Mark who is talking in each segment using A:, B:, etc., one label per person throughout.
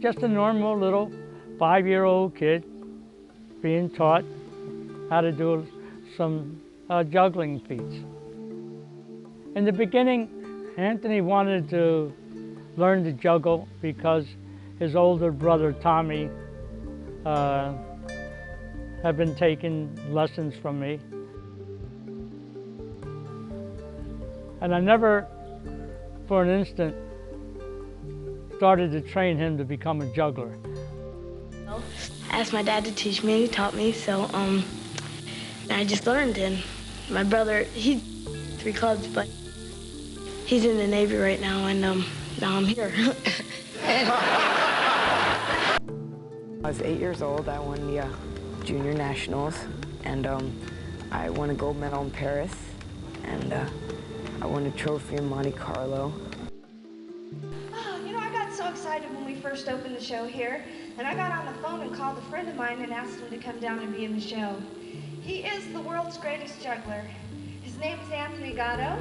A: just a normal little 5-year-old kid being taught how to do some juggling feats. In the beginning, Anthony wanted to learn to juggle because his older brother Tommy had been taking lessons from me. And I never, for an instant, started to train him to become a juggler.
B: I asked my dad to teach me, he taught me, so I just learned. And my brother, he's 3 clubs, but he's in the Navy right now, and now I'm here.
C: I was 8 years old. I won the junior nationals, and I won a gold medal in Paris, and I won a trophy in Monte Carlo.
D: You know, I got so excited when we first opened the show here, and I got on the phone and called a friend of mine and asked him to come down and be in the show. He is the world's greatest juggler. His name is Anthony Gatto,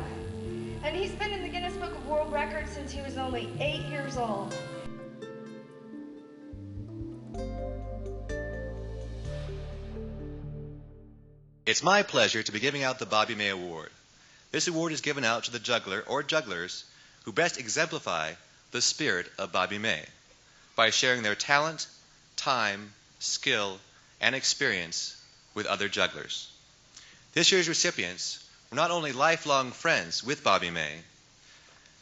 D: and he's been in the Guinness Book of World Records since he was only 8 years old.
E: It's my pleasure to be giving out the Bobby May Award. This award is given out to the juggler or jugglers who best exemplify the spirit of Bobby May by sharing their talent, time, skill, and experience with other jugglers. This year's recipients were not only lifelong friends with Bobby May,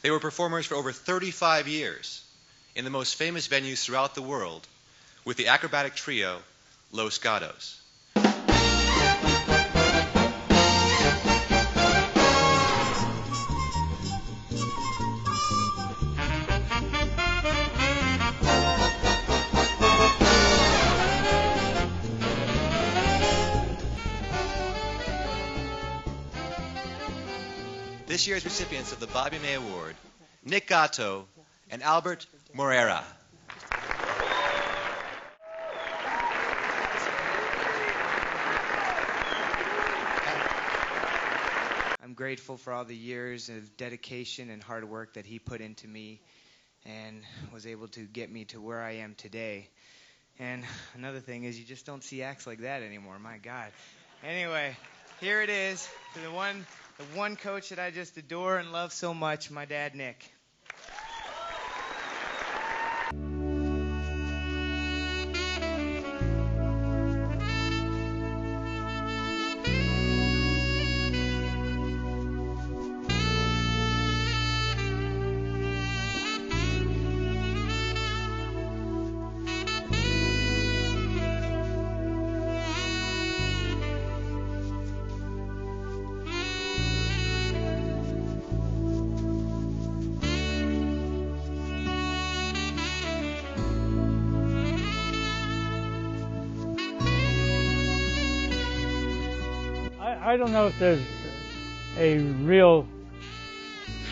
E: they were performers for over 35 years in the most famous venues throughout the world with the acrobatic trio Los Gatos. This year's recipients of the Bobby May Award, Nick Gatto and Albert Morera.
F: I'm grateful for all the years of dedication and hard work that he put into me and was able to get me to where I am today. And another thing is you just don't see acts like that anymore, my God. Anyway, here it is for the one coach that I just adore and love so much, my dad, Nick.
A: I don't know if there's a real,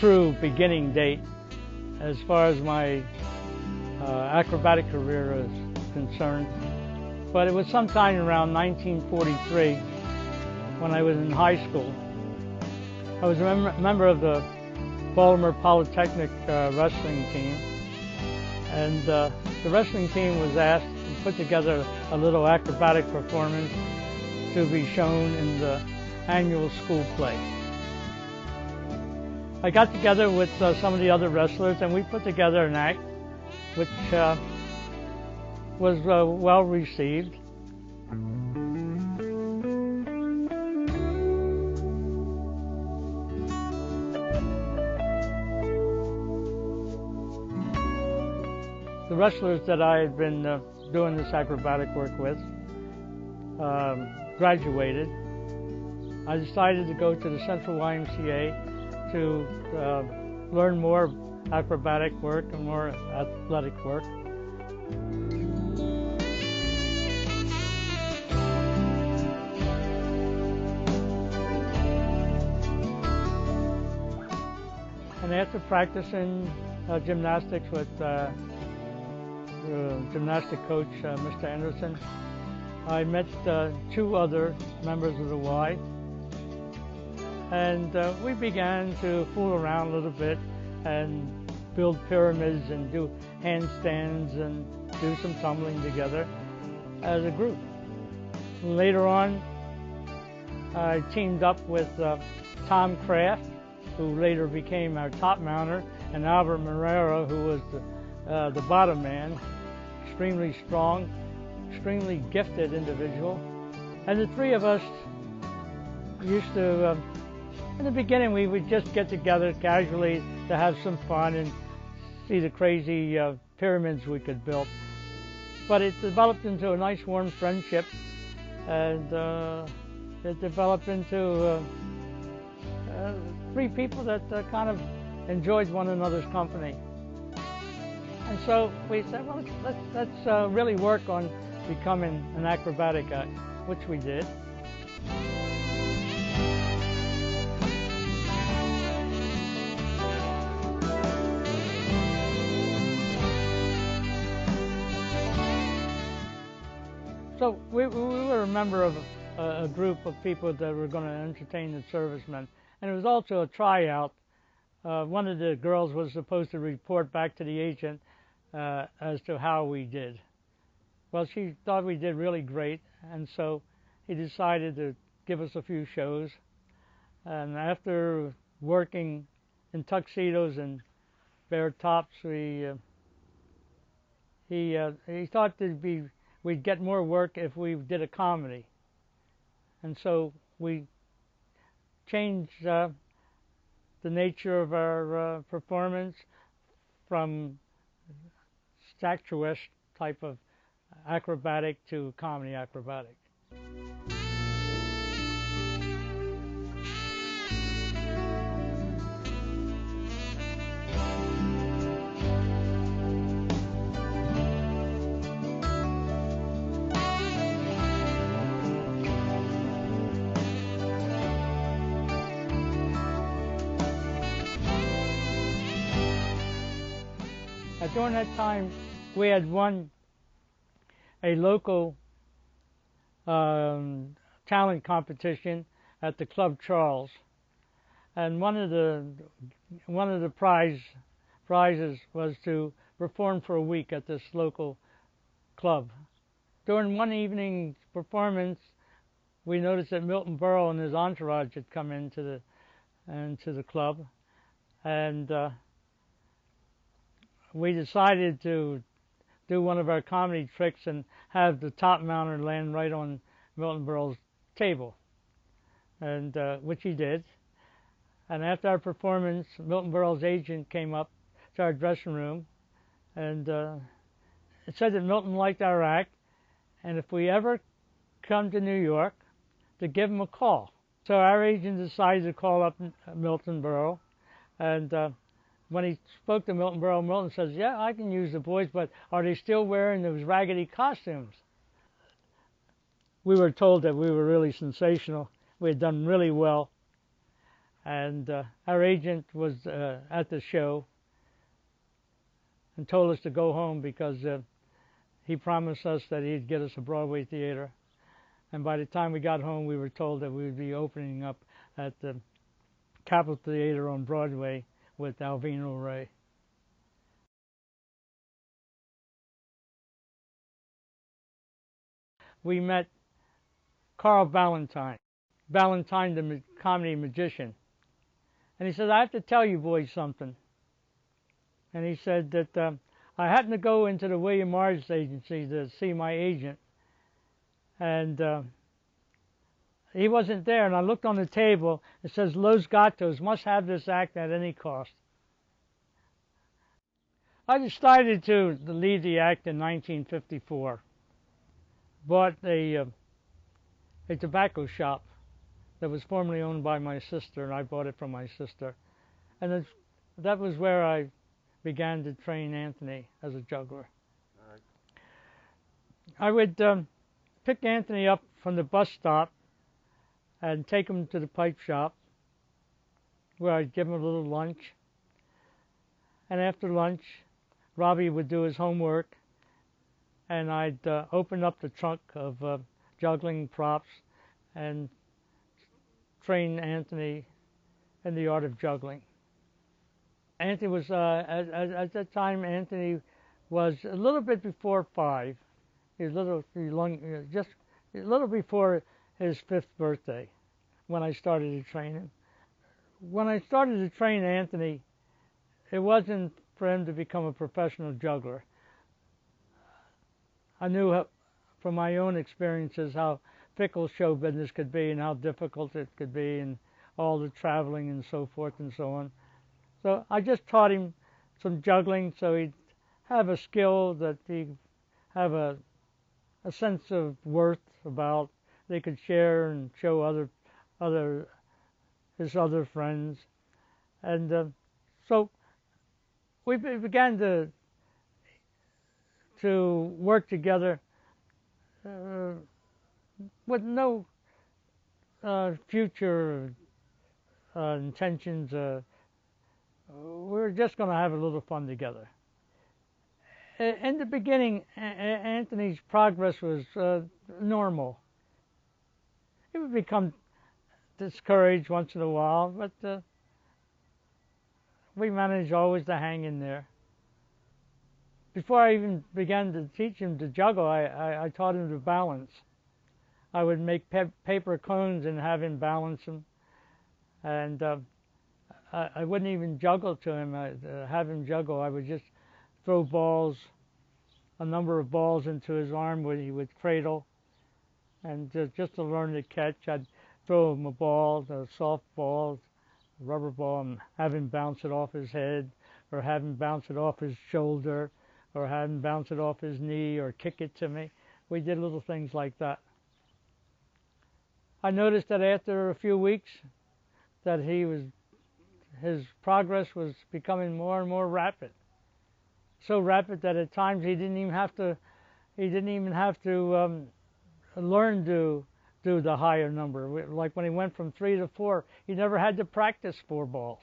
A: true beginning date as far as my acrobatic career is concerned, but it was sometime around 1943 when I was in high school. I was a member of the Baltimore Polytechnic wrestling team, and the wrestling team was asked to put together a little acrobatic performance to be shown in the annual school play. I got together with some of the other wrestlers and we put together an act which was well received. The wrestlers that I had been doing this acrobatic work with graduated. I decided to go to the Central YMCA to learn more acrobatic work and more athletic work. And after practicing gymnastics with the gymnastic coach, Mr. Anderson, I met 2 other members of the Y, and we began to fool around a little bit and build pyramids and do handstands and do some tumbling together as a group. Later on, I teamed up with Tom Kraft, who later became our top mounter, and Albert Marrero, who was the bottom man. Extremely strong, extremely gifted individual. And the three of us used to, in the beginning, we would just get together casually to have some fun and see the crazy pyramids we could build. But it developed into a nice warm friendship, and it developed into three people that kind of enjoyed one another's company. And so we said, well, let's really work on becoming an acrobatic act, which we did. So we were a member of a group of people that were going to entertain the servicemen, and it was also a tryout. One of the girls was supposed to report back to the agent as to how we did. Well, she thought we did really great, and so he decided to give us a few shows. And after working in tuxedos and bare tops, he thought we'd get more work if we did a comedy. And so we changed the nature of our performance from statuesque type of acrobatic to comedy acrobatic. During that time, we had won a local talent competition at the Club Charles, and one of the prizes was to perform for a week at this local club. During one evening performance, we noticed that Milton Berle and his entourage had come into the club, and we decided to do one of our comedy tricks and have the top mounter land right on Milton Berle's table, and which he did. And after our performance, Milton Berle's agent came up to our dressing room, and it said that Milton liked our act, and if we ever come to New York, to give him a call. So our agent decided to call up Milton Berle, and when he spoke to Milton Berle, Milton says, yeah, I can use the boys, but are they still wearing those raggedy costumes? We were told that we were really sensational. We had done really well. And our agent was at the show and told us to go home because he promised us that he'd get us a Broadway theater. And by the time we got home, we were told that we would be opening up at the Capitol Theater on Broadway with Alvino Ray. We met Carl Ballantyne the comedy magician. And he said, I have to tell you boys something. And he said that I happened to go into the William Morris agency to see my agent. And he wasn't there, and I looked on the table. It says, Los Gatos must have this act at any cost. I decided to lead the act in 1954. Bought a tobacco shop that was formerly owned by my sister, and I bought it from my sister. And that was where I began to train Anthony as a juggler. All right. I would pick Anthony up from the bus stop and take him to the pipe shop, where I'd give him a little lunch. And after lunch, Robbie would do his homework, and I'd open up the trunk of juggling props and train Anthony in the art of juggling. Anthony was, at that time, Anthony was a little bit before 5. He was just a little before his 5th birthday when I started to train him. When I started to train Anthony, it wasn't for him to become a professional juggler. I knew from my own experiences how fickle show business could be and how difficult it could be and all the traveling and so forth and so on. So I just taught him some juggling so he'd have a skill that he'd have a sense of worth about. They could share and show his other friends. And so we began to work together with no future intentions. We were just going to have a little fun together. In the beginning, Anthony's progress was normal. He would become discouraged once in a while, but we managed always to hang in there. Before I even began to teach him to juggle, I taught him to balance. I would make paper cones and have him balance them. And I wouldn't even juggle to him, have him juggle. I would just throw balls, a number of balls into his arm where he would cradle. And just to learn to catch, I'd throw him a ball, a soft ball, a rubber ball, and have him bounce it off his head, or have him bounce it off his shoulder, or have him bounce it off his knee, or kick it to me. We did little things like that. I noticed that after a few weeks that his progress was becoming more and more rapid. So rapid that at times he didn't even have to learn to do the higher number. Like when he went from 3 to 4, he never had to practice 4 balls.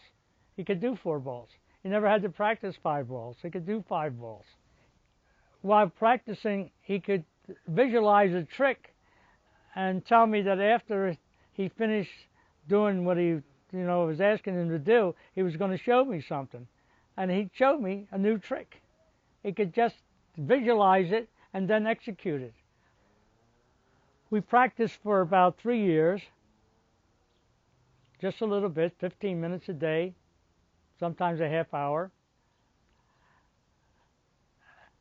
A: He could do 4 balls. He never had to practice 5 balls. He could do 5 balls. While practicing, he could visualize a trick and tell me that after he finished doing what he was asking him to do, he was going to show me something. And he'd show me a new trick. He could just visualize it and then execute it. We practiced for about 3 years, just a little bit, 15 minutes a day, sometimes a half hour.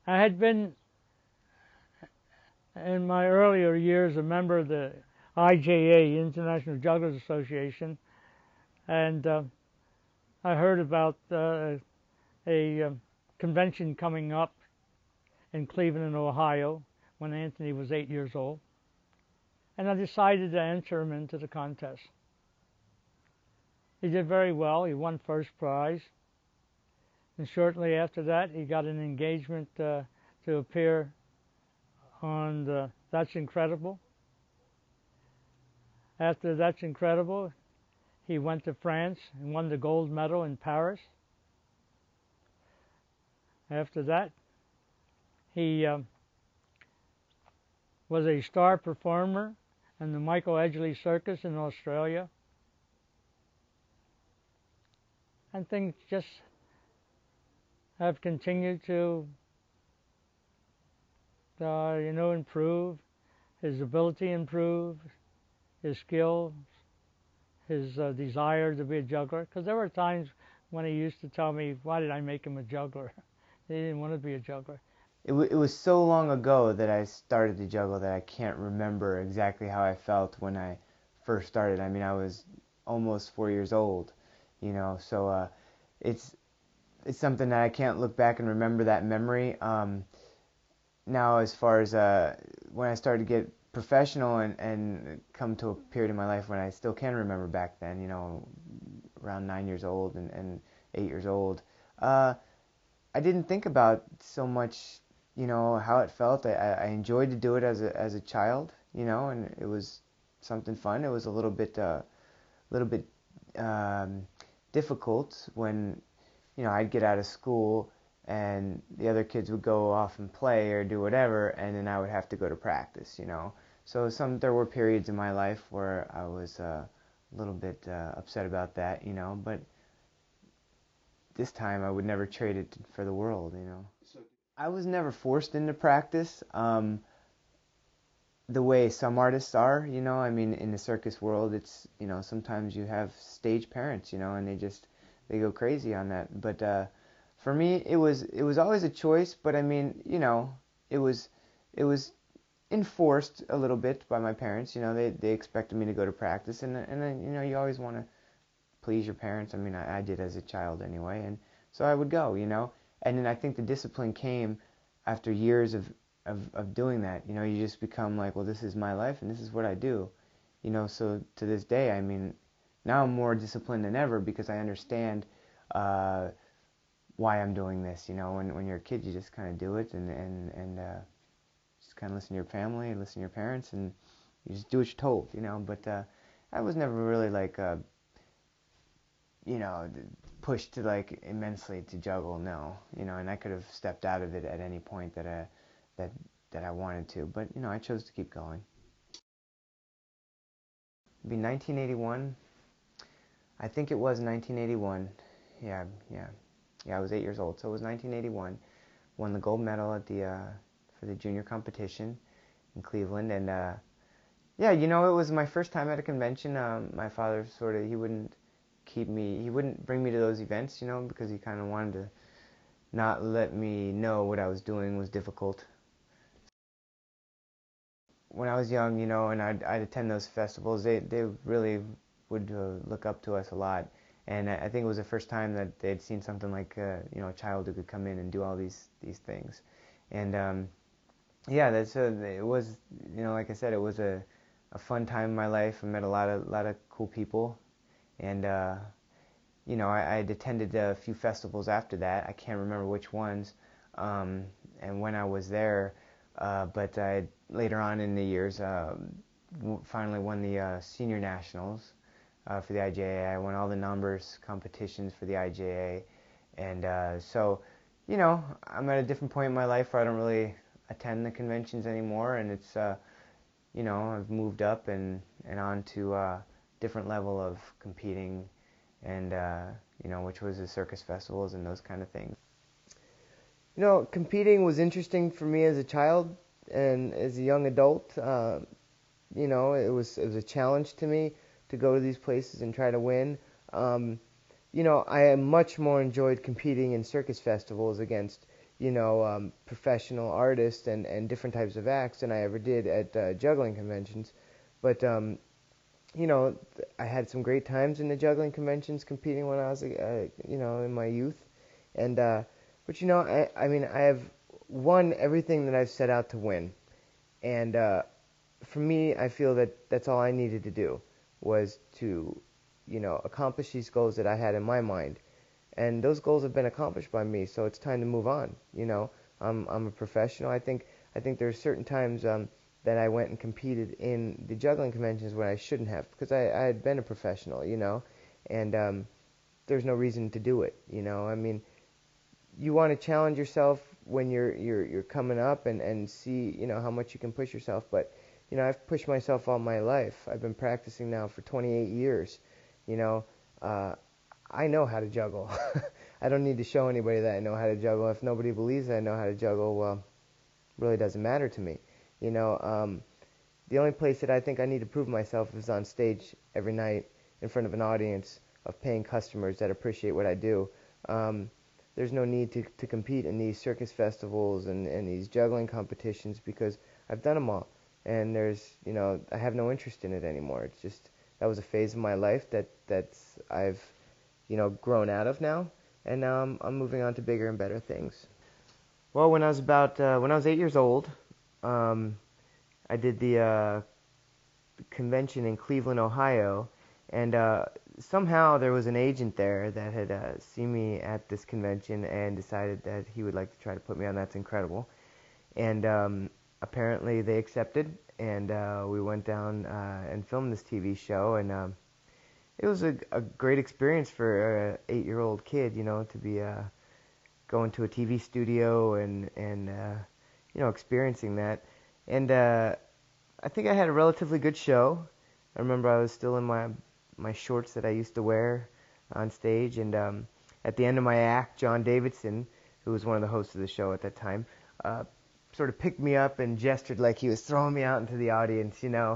A: I had been, in my earlier years, a member of the IJA, International Jugglers Association, and I heard about a convention coming up in Cleveland, Ohio, when Anthony was 8 years old, and I decided to enter him into the contest. He did very well. He won first prize, and shortly after that, he got an engagement to appear on the That's Incredible. After That's Incredible, he went to France and won the gold medal in Paris. After that, he was a star performer in the Michael Edgley Circus in Australia. And things just have continued to, improve. His ability improved, his skills, his desire to be a juggler. Because there were times when he used to tell me, why did I make him a juggler? He didn't want to be a juggler.
F: It was so long ago that I started to juggle that I can't remember exactly how I felt when I first started. I mean, I was almost 4 years old, so it's something that I can't look back and remember that memory. Now, as far as when I started to get professional and come to a period in my life when I still can remember back then, around 9 years old and 8 years old, I didn't think about so much, how it felt. I enjoyed to do it as a child, and it was something fun. It was a little bit difficult when, I'd get out of school and the other kids would go off and play or do whatever, and then I would have to go to practice, So there were periods in my life where I was a little bit upset about that, but this time I would never trade it for the world,
C: I was never forced into practice the way some artists are, you know. I mean, in the circus world, it's, you know, sometimes you have stage parents, you know, and they go crazy on that. But for me, it was always a choice, but I mean, you know, it was enforced a little bit by my parents. You know, they expected me to go to practice, and then, you know, you always want to please your parents. I mean, I did as a child anyway, and so I would go, you know. And then I think the discipline came after years of doing that. You know, you just become like, well, this is my life and this is what I do, you know. So to this day, I mean, now I'm more disciplined than ever because I understand why I'm doing this. You know, when you're a kid, you just kind of do it and just kind of listen to your family, listen to your parents, and you just do what you're told, you know. But I was never really like, you know, pushed to like immensely to juggle, no, you know. And I could have stepped out of it at any point that I wanted to, but you know, I chose to keep going. It'd be 1981. I think it was 1981. Yeah. I was 8 years old, so it was 1981. Won the gold medal at the for the junior competition in Cleveland, and yeah, you know, it was my first time at a convention. My father he wouldn't bring me to those events, you know, because he kind of wanted to not let me know what I was doing was difficult. When I was young, you know, and I'd attend those festivals, they really would look up to us a lot. And I think it was the first time that they'd seen something like, you know, a child who could come in and do all these things. And yeah, it was, you know, like I said, it was a fun time in my life. I met a lot of cool people, and you know, I had attended a few festivals after that. I can't remember which ones, and when I was there, but I later on in the years finally won the senior nationals for the IJA. I won all the numbers competitions for the IJA, and so, you know, I'm at a different point in my life where I don't really attend the conventions anymore, and it's you know, I've moved up and on to a different level of competing, and you know, which was the circus festivals and those kind of things. You know, competing was interesting for me as a child and as a young adult. You know, it was a challenge to me to go to these places and try to win. You know, I much more enjoyed competing in circus festivals against, you know, professional artists and different types of acts than I ever did at juggling conventions. But you know, I had some great times in the juggling conventions competing when I was, you know, in my youth. And but you know, I mean, I have won everything that I've set out to win. And for me, I feel that that's all I needed to do was to, you know, accomplish these goals that I had in my mind. And those goals have been accomplished by me, so it's time to move on. You know, I'm a professional. I think there are certain times that I went and competed in the juggling conventions when I shouldn't have, because I had been a professional, you know, and there's no reason to do it. You know, I mean, you want to challenge yourself when you're coming up and see, you know, how much you can push yourself. But you know, I've pushed myself all my life. I've been practicing now for 28 years. You know, I know how to juggle. I don't need to show anybody that I know how to juggle. If nobody believes that I know how to juggle, well, it really doesn't matter to me. You know, the only place that I think I need to prove myself is on stage every night in front of an audience of paying customers that appreciate what I do. There's no need to compete in these circus festivals and these juggling competitions because I've done them all. And you know, I have no interest in it anymore. It's just, that was a phase of my life that's I've, you know, grown out of now. And now I'm moving on to bigger and better things. Well, when I was 8 years old, I did the convention in Cleveland, Ohio, and somehow there was an agent there that had seen me at this convention and decided that he would like to try to put me on That's Incredible. And apparently they accepted, and we went down and filmed this TV show, and it was a great experience for an 8-year-old kid, you know, to be going to a TV studio and you know, experiencing that. And I think I had a relatively good show. I remember I was still in my shorts that I used to wear on stage, and at the end of my act, John Davidson,
G: who was one of the hosts of the show at that time, sort of picked me up and gestured like he was throwing me out into the audience, you know.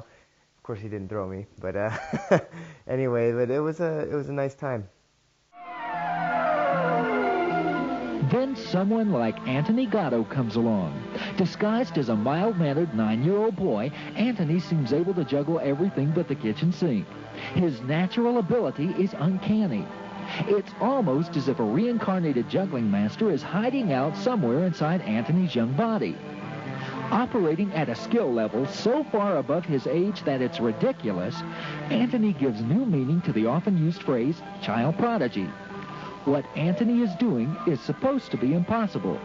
G: Of course, he didn't throw me, but anyway, but it was a nice time.
H: Then someone like Anthony Gatto comes along. Disguised as a mild-mannered 9-year-old boy, Anthony seems able to juggle everything but the kitchen sink. His natural ability is uncanny. It's almost as if a reincarnated juggling master is hiding out somewhere inside Anthony's young body. Operating at a skill level so far above his age that it's ridiculous, Anthony gives new meaning to the often used phrase, child prodigy. What Anthony is doing is supposed to be impossible.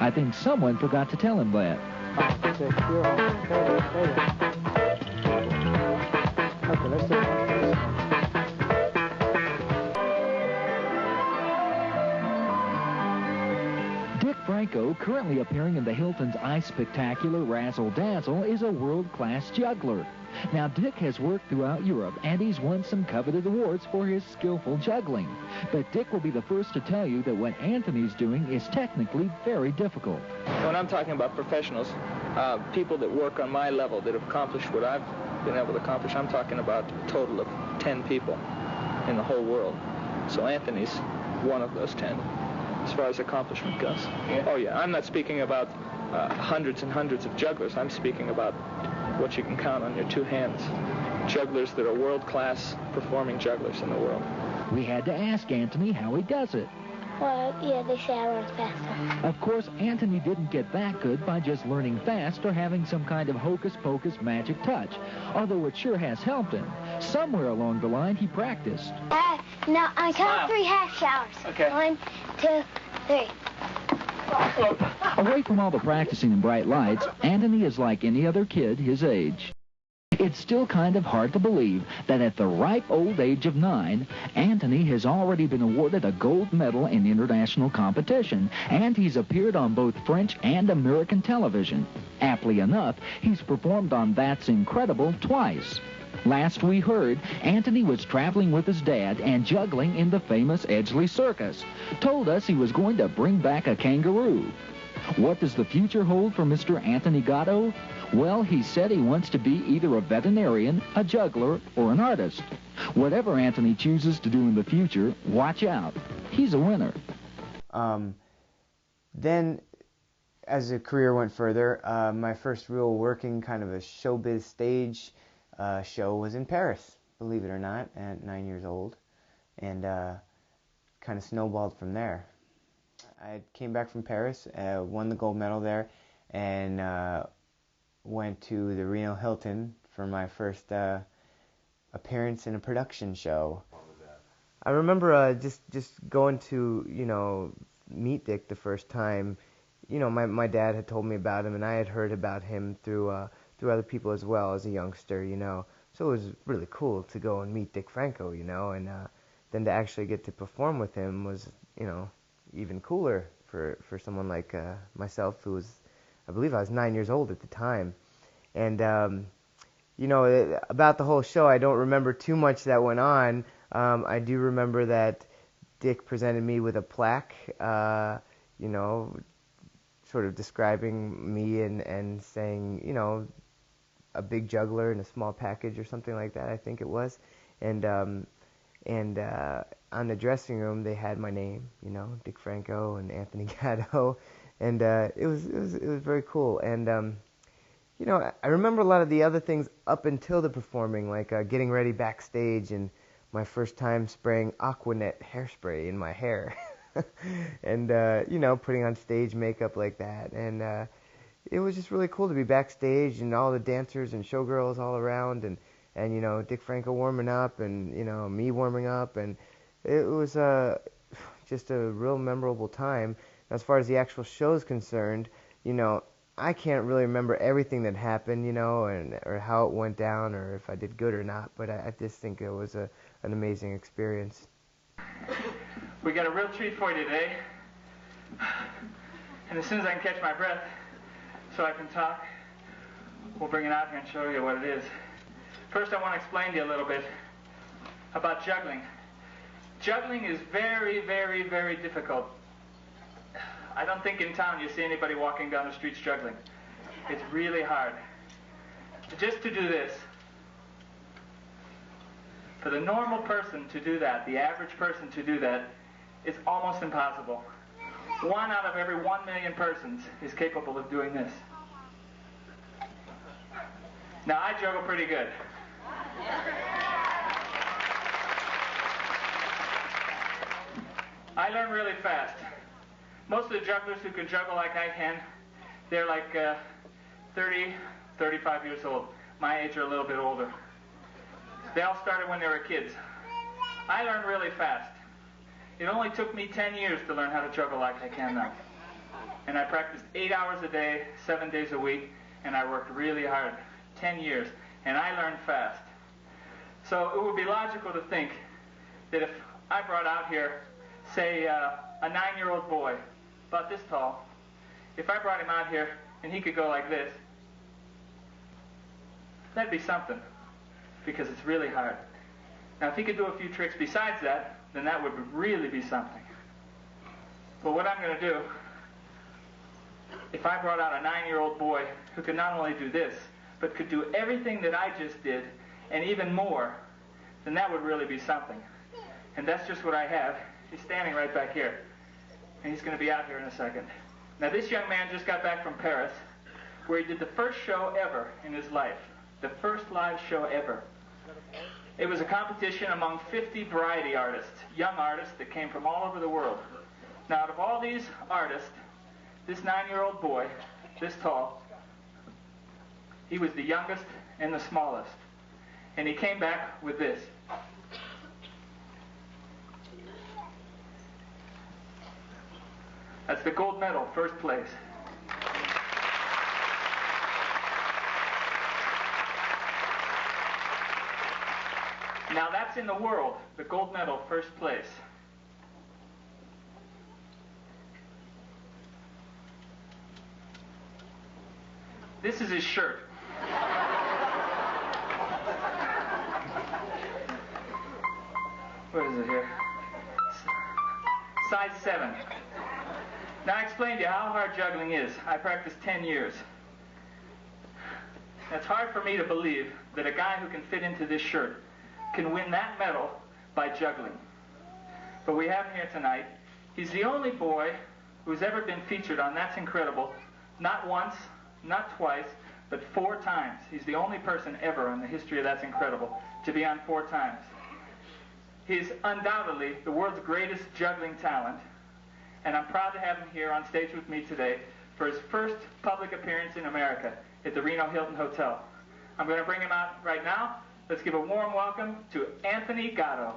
H: I think someone forgot to tell him that.
G: Okay, let's see.
H: Dick Franco, currently appearing in the Hilton's Ice Spectacular Razzle Dazzle, is a world-class juggler. Now, Dick has worked throughout Europe, and he's won some coveted awards for his skillful juggling. But Dick will be the first to tell you that what Anthony's doing is technically very difficult.
I: When I'm talking about professionals, people that work on my level, that have accomplished what I've been able to accomplish, I'm talking about a total of 10 people in the whole world. So Anthony's one of those 10, as far as accomplishment goes. Yeah. Oh yeah, I'm not speaking about hundreds and hundreds of jugglers. I'm speaking about what you can count on your two hands. Jugglers that are world-class performing jugglers in the world.
H: We had to ask Anthony how he does it.
B: Well, yeah, they say I learn faster.
H: Of course, Anthony didn't get that good by just learning fast or having some kind of hocus-pocus magic touch, although it sure has helped him. Somewhere along the line, he practiced.
B: Now, I count 3 half showers.
I: Okay.
B: 1, 2, 3.
H: Away from all the practicing and bright lights, Anthony is like any other kid his age. It's still kind of hard to believe that at the ripe old age of 9, Anthony has already been awarded a gold medal in international competition, and he's appeared on both French and American television. Aptly enough, he's performed on That's Incredible twice. Last we heard, Anthony was traveling with his dad and juggling in the famous Edgeley Circus. Told us he was going to bring back a kangaroo. What does the future hold for Mr. Anthony Gatto? Well, he said he wants to be either a veterinarian, a juggler, or an artist. Whatever Anthony chooses to do in the future, watch out. He's a winner.
G: Then, as the career went further, my first real working kind of a showbiz stage show was in Paris, believe it or not, at 9 years old, and kind of snowballed from there. I came back from Paris, won the gold medal there, and went to the Reno Hilton for my first appearance in a production show. I remember just going to, you know, meet Dick the first time. You know, my dad had told me about him, and I had heard about him through other people as well as a youngster, you know. So it was really cool to go and meet Dick Franco, you know, and then to actually get to perform with him was, you know, even cooler for someone like myself, who was, I believe I was 9 years old at the time. And, you know, about the whole show, I don't remember too much that went on. I do remember that Dick presented me with a plaque, you know, sort of describing me and saying, you know, a big juggler in a small package or something like that, I think it was. And on the dressing room, they had my name, you know, Dick Franco and Anthony Gatto, and it was very cool. And you know, I remember a lot of the other things up until the performing, like getting ready backstage and my first time spraying Aquanet hairspray in my hair, and you know, putting on stage makeup like that, and it was just really cool to be backstage and all the dancers and showgirls all around, and you know, Dick Franco warming up, and you know, me warming up, and it was just a real memorable time. As far as the actual show is concerned, you know, I can't really remember everything that happened, you know, or how it went down, or if I did good or not, but I just think it was an amazing experience.
I: We got a real treat for you today, and as soon as I can catch my breath so I can talk, we'll bring it out here and show you what it is. First, I want to explain to you a little bit about juggling. Juggling is very, very, very difficult. I don't think in town you see anybody walking down the streets juggling. It's really hard. Just to do this, for the normal person to do that, the average person to do that, is almost impossible. 1 out of every 1 million persons is capable of doing this. Now, I juggle pretty good. I learn really fast. Most of the jugglers who can juggle like I can, they're like 30, 35 years old. My age or a little bit older. They all started when they were kids. I learned really fast. It only took me 10 years to learn how to juggle like I can now. And I practiced 8 hours a day, 7 days a week, and I worked really hard. 10 years. And I learned fast. So it would be logical to think that if I brought out here, say, a 9-year-old boy, about this tall, if I brought him out here and he could go like this, that'd be something, because it's really hard. Now, if he could do a few tricks besides that, then that would really be something. But what I'm going to do, if I brought out a 9-year-old boy who could not only do this, but could do everything that I just did, and even more, then that would really be something. And that's just what I have. He's standing right back here. And he's going to be out here in a second. Now, this young man just got back from Paris, where he did the first show ever in his life. The first live show ever. It was a competition among 50 variety artists, young artists that came from all over the world. Now, out of all these artists, this 9-year-old boy, this tall, he was the youngest and the smallest. And he came back with this. That's the gold medal, first place. Now that's in the world, the gold medal, first place. This is his shirt. What is it here? Size 7. Now I explained to you how hard juggling is. I practiced 10 years. It's hard for me to believe that a guy who can fit into this shirt can win that medal by juggling. But we have him here tonight. He's the only boy who's ever been featured on That's Incredible, not once, not twice, but 4 times. He's the only person ever in the history of That's Incredible to be on 4 times. He's undoubtedly the world's greatest juggling talent, and I'm proud to have him here on stage with me today for his first public appearance in America at the Reno Hilton Hotel. I'm going to bring him out right now. Let's give a warm welcome to Anthony Gatto.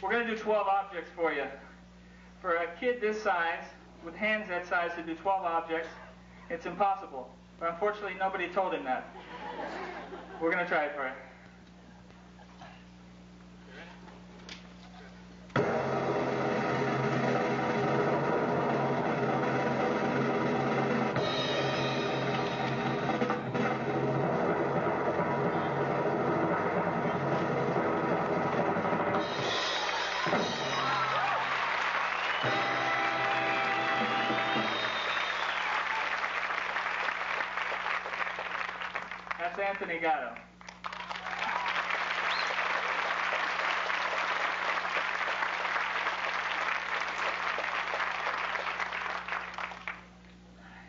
I: We're going to do 12 objects for you. For a kid this size, with hands that size, to do 12 objects, it's impossible. But unfortunately, nobody told him that. We're going to try it for you. That's Anthony Gatto.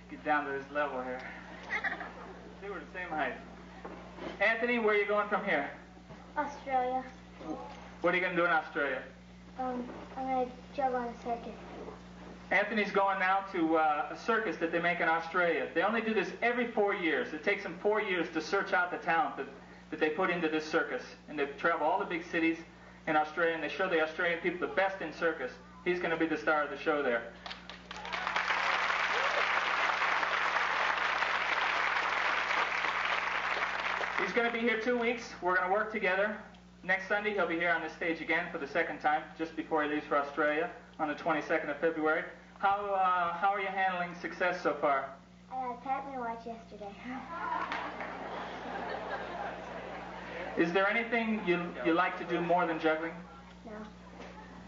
I: Get down to this level here. See, we're the same height. Anthony, where are you going from here?
J: Australia.
I: What are you going to do in Australia?
J: I'm going to juggle on a circus.
I: Anthony's going now to a circus that they make in Australia. They only do this every 4 years. It takes them 4 years to search out the talent that they put into this circus. And they travel all the big cities in Australia, and they show the Australian people the best in circus. He's going to be the star of the show there. He's going to be here 2 weeks. We're going to work together. Next Sunday, he'll be here on this stage again for the second time, just before he leaves for Australia on the 22nd of February. How are you handling success so far?
J: I got a Pac-Man watch yesterday.
I: Is there anything you like to do more than juggling?
J: No.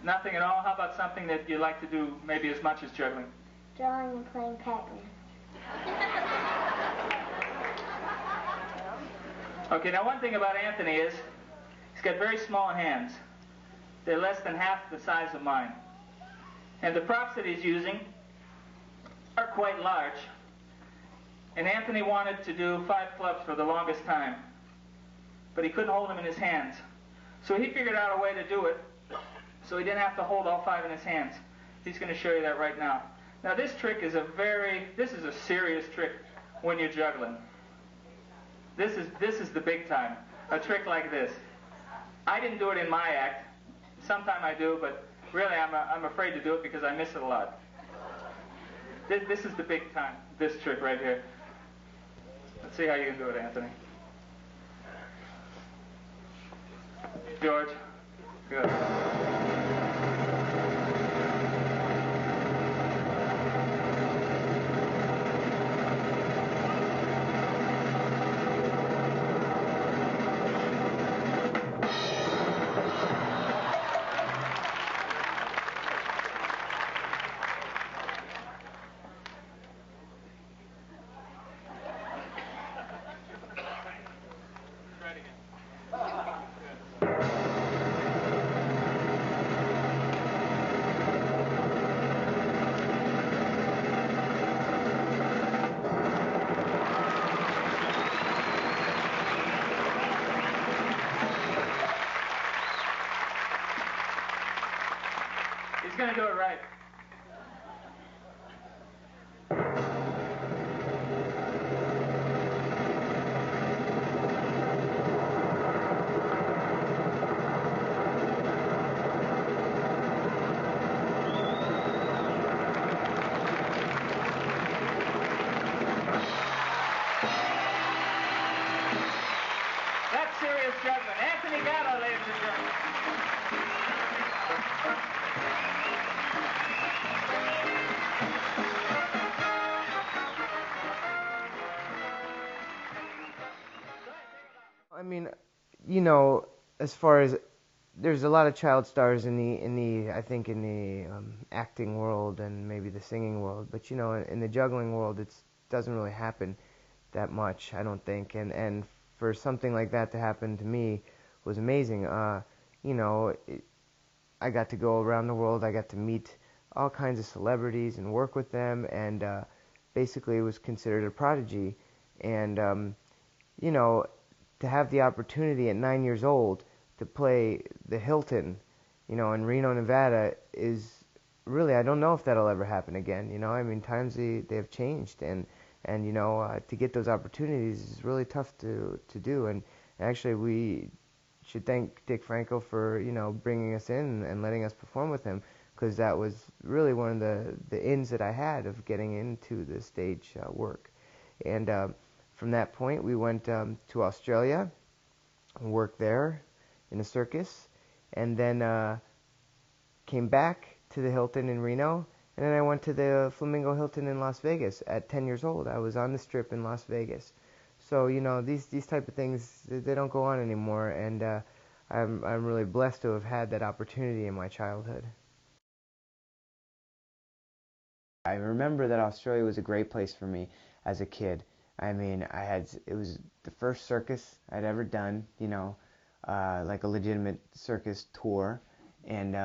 I: Nothing at all? How about something that you like to do maybe as much as juggling?
J: Drawing and playing Pac-Man.
I: Okay, now one thing about Anthony is he's got very small hands. They're less than half the size of mine. And the props that he's using are quite large. And Anthony wanted to do 5 clubs for the longest time, but he couldn't hold them in his hands. So he figured out a way to do it so he didn't have to hold all 5 in his hands. He's going to show you that right now. Now this trick is this is a serious trick when you're juggling. This is the big time, a trick like this. I didn't do it in my act. Sometime I do, but really I'm afraid to do it because I miss it a lot. This is the big time, this trick right here. Let's see how you can do it, Anthony. George, good. He's going to do it right. That's serious juggling. Anthony Gatto, ladies and gentlemen.
G: I mean, you know, as far as there's a lot of child stars in the I think in the acting world and maybe the singing world, but you know, in the juggling world, it doesn't really happen that much, I don't think. And for something like that to happen to me was amazing. You know, I got to go around the world. I got to meet all kinds of celebrities and work with them, and basically it was considered a prodigy. And you know, to have the opportunity at 9 years old to play the Hilton, you know, in Reno, Nevada, is really, I don't know if that'll ever happen again. You know, I mean, times they have changed, and you know, to get those opportunities is really tough to do. And actually, we should thank Dick Franco for, you know, bringing us in and letting us perform with him, because that was really one of the ins that I had of getting into the stage work. And from that point, we went to Australia and worked there in a circus, and then came back to the Hilton in Reno, and then I went to the Flamingo Hilton in Las Vegas at 10 years old. I was on the Strip in Las Vegas. So, you know, these type of things, they don't go on anymore, and I'm really blessed to have had that opportunity in my childhood. I remember that Australia was a great place for me as a kid. I mean, it was the first circus I'd ever done, you know, like a legitimate circus tour, and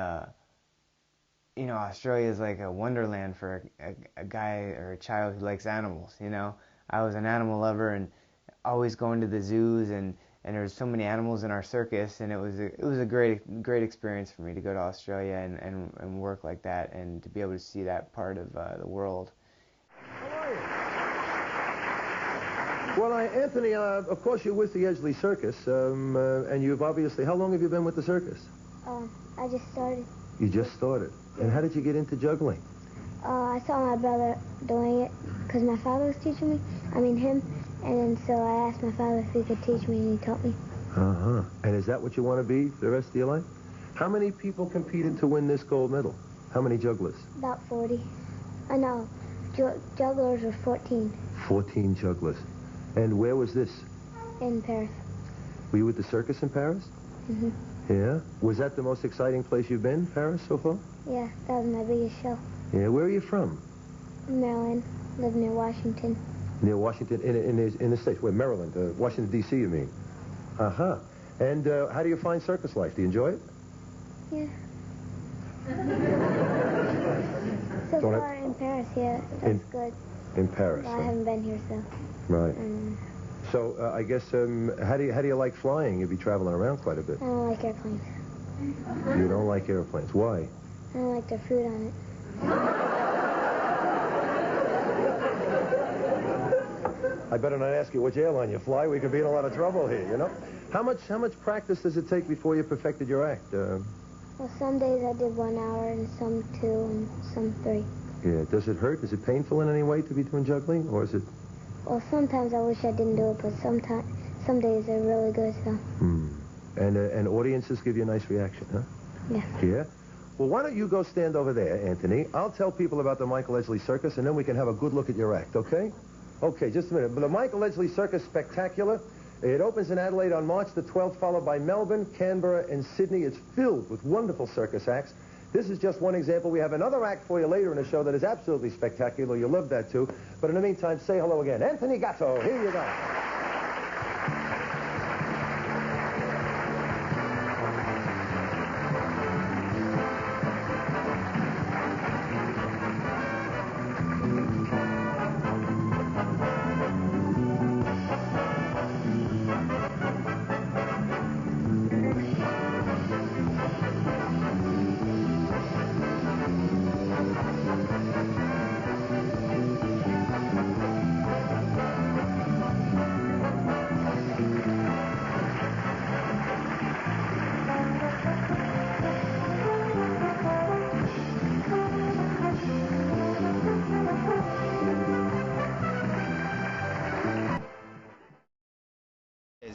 G: you know, Australia is like a wonderland for a guy or a child who likes animals, you know. I was an animal lover and always going to the zoos, and there's so many animals in our circus, and it was a great experience for me to go to Australia and work like that, and to be able to see that part of the world.
K: How are you? Well, Anthony, of course you're with the Edgley Circus, and you've obviously, how long have you been with the circus?
J: I just started.
K: You just started. And how did you get into juggling?
J: I saw my brother doing it because my father was teaching me. I mean him. And so I asked my father if he could teach me, and he taught me.
K: Uh-huh. And is that what you want to be for the rest of your life? How many people competed to win this gold medal? How many jugglers?
J: About 40. No, jugglers were 14.
K: 14 jugglers. And where was this?
J: In Paris.
K: Were you with the circus in Paris?
J: Mm-hmm.
K: Yeah? Was that the most exciting place you've been, Paris, so far?
J: Yeah, that was my biggest show.
K: Yeah, where are you from?
J: Maryland. Live near Washington.
K: Near Washington, in the States. Where, Maryland? Washington, D.C., you mean? Uh-huh. And how do you find circus life? Do you enjoy it?
J: Yeah. So far in Paris, yeah, that's good.
K: In Paris.
J: Well, I haven't been here, so.
K: Right. So I guess how do you like flying? You'll be traveling around quite a bit.
J: I don't like airplanes.
K: You don't like airplanes. Why?
J: I don't like their food on it.
K: I better not ask you which airline you fly. We could be in a lot of trouble here, you know. How much practice does it take before you perfected your act?
J: Well, some days I did 1 hour, and some 2, and some 3.
K: Yeah. Does it hurt? Is it painful in any way to be doing juggling, or is it?
J: Well, sometimes I wish I didn't do it, but some days they're really good, so.
K: And audiences give you a nice reaction, huh?
J: Yeah.
K: Yeah? Well, why don't you go stand over there, Anthony? I'll tell people about the Michael Edgley Circus, and then we can have a good look at your act, okay? Okay, just a minute. The Michael Edgley Circus Spectacular. It opens in Adelaide on March the 12th, followed by Melbourne, Canberra, and Sydney. It's filled with wonderful circus acts. This is just one example. We have another act for you later in the show that is absolutely spectacular. You'll love that, too. But in the meantime, say hello again. Anthony Gatto, here you go.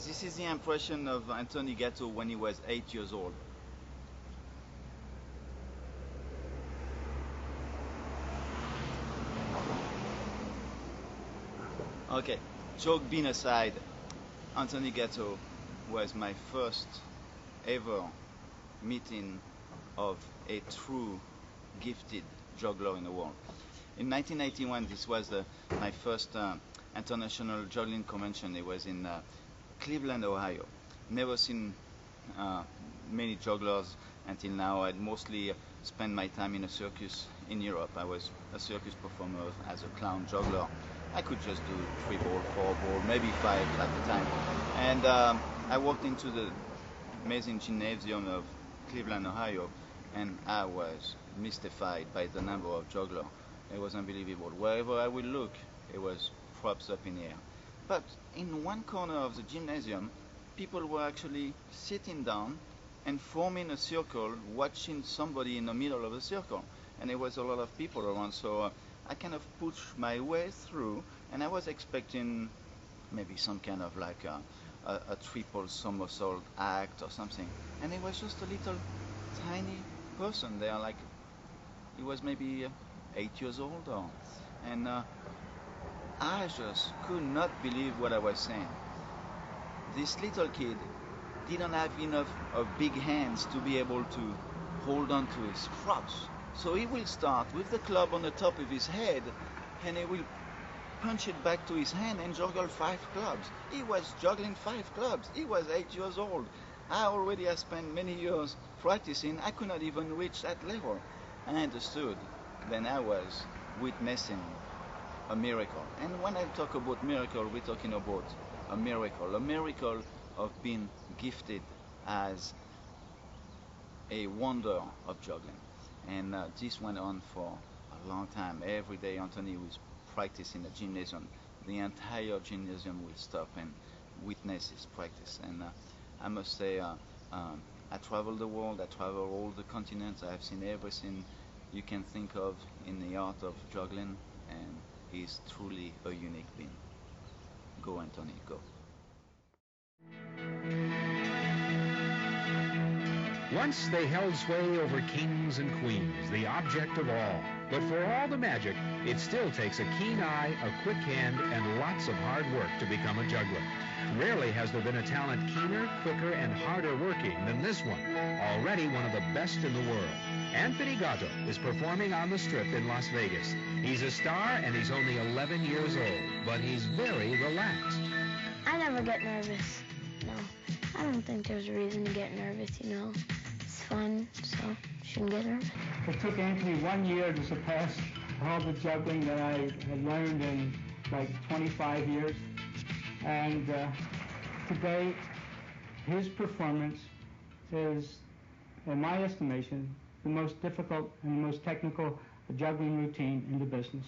L: This is the impression of Anthony Gatto when he was 8 years old. Okay, joke being aside, Anthony Gatto was my first ever meeting of a true gifted juggler in the world. In 1981, this was my first international juggling convention. It was in Cleveland, Ohio. Never seen many jugglers until now. I'd mostly spent my time in a circus in Europe. I was a circus performer as a clown juggler. I could just do 3 ball, 4 ball, maybe 5 at the time. And I walked into the amazing gymnasium of Cleveland, Ohio, and I was mystified by the number of jugglers. It was unbelievable. Wherever I would look, it was props up in the air. But in one corner of the gymnasium, people were actually sitting down and forming a circle, watching somebody in the middle of the circle. And there was a lot of people around, so I kind of pushed my way through, and I was expecting maybe some kind of like a triple somersault act or something. And it was just a little tiny person there, like he was maybe 8 years old, and I just could not believe what I was saying. This little kid didn't have enough of big hands to be able to hold on to his props. So he will start with the club on the top of his head, and he will punch it back to his hand and juggle 5 clubs. He was juggling 5 clubs. He was 8 years old. I already have spent many years practicing. I could not even reach that level. And I understood. Then I was witnessing a miracle. And when I talk about miracle, we're talking about a miracle of being gifted as a wonder of juggling. And this went on for a long time. Every day Anthony was practicing the gymnasium. The entire gymnasium will stop and witness his practice. And I must say, I travel the world, I travel all the continents, I have seen everything you can think of in the art of juggling, and he's truly a unique being. Go, Anthony, go.
M: Once they held sway over kings and queens, the object of all. But for all the magic, it still takes a keen eye, a quick hand, and lots of hard work to become a juggler. Rarely has there been a talent keener, quicker, and harder working than this one, already one of the best in the world. Anthony Gatto is performing on the Strip in Las Vegas. He's a star, and he's only 11 years old, but he's very relaxed.
J: I never get nervous, no. I don't think there's a reason to get nervous, you know. It's fun, so shouldn't get nervous.
A: It took Anthony 1 year to surpass all the juggling that I had learned in like 25 years. And today, his performance is, in my estimation, the most difficult and the most technical juggling routine in the business.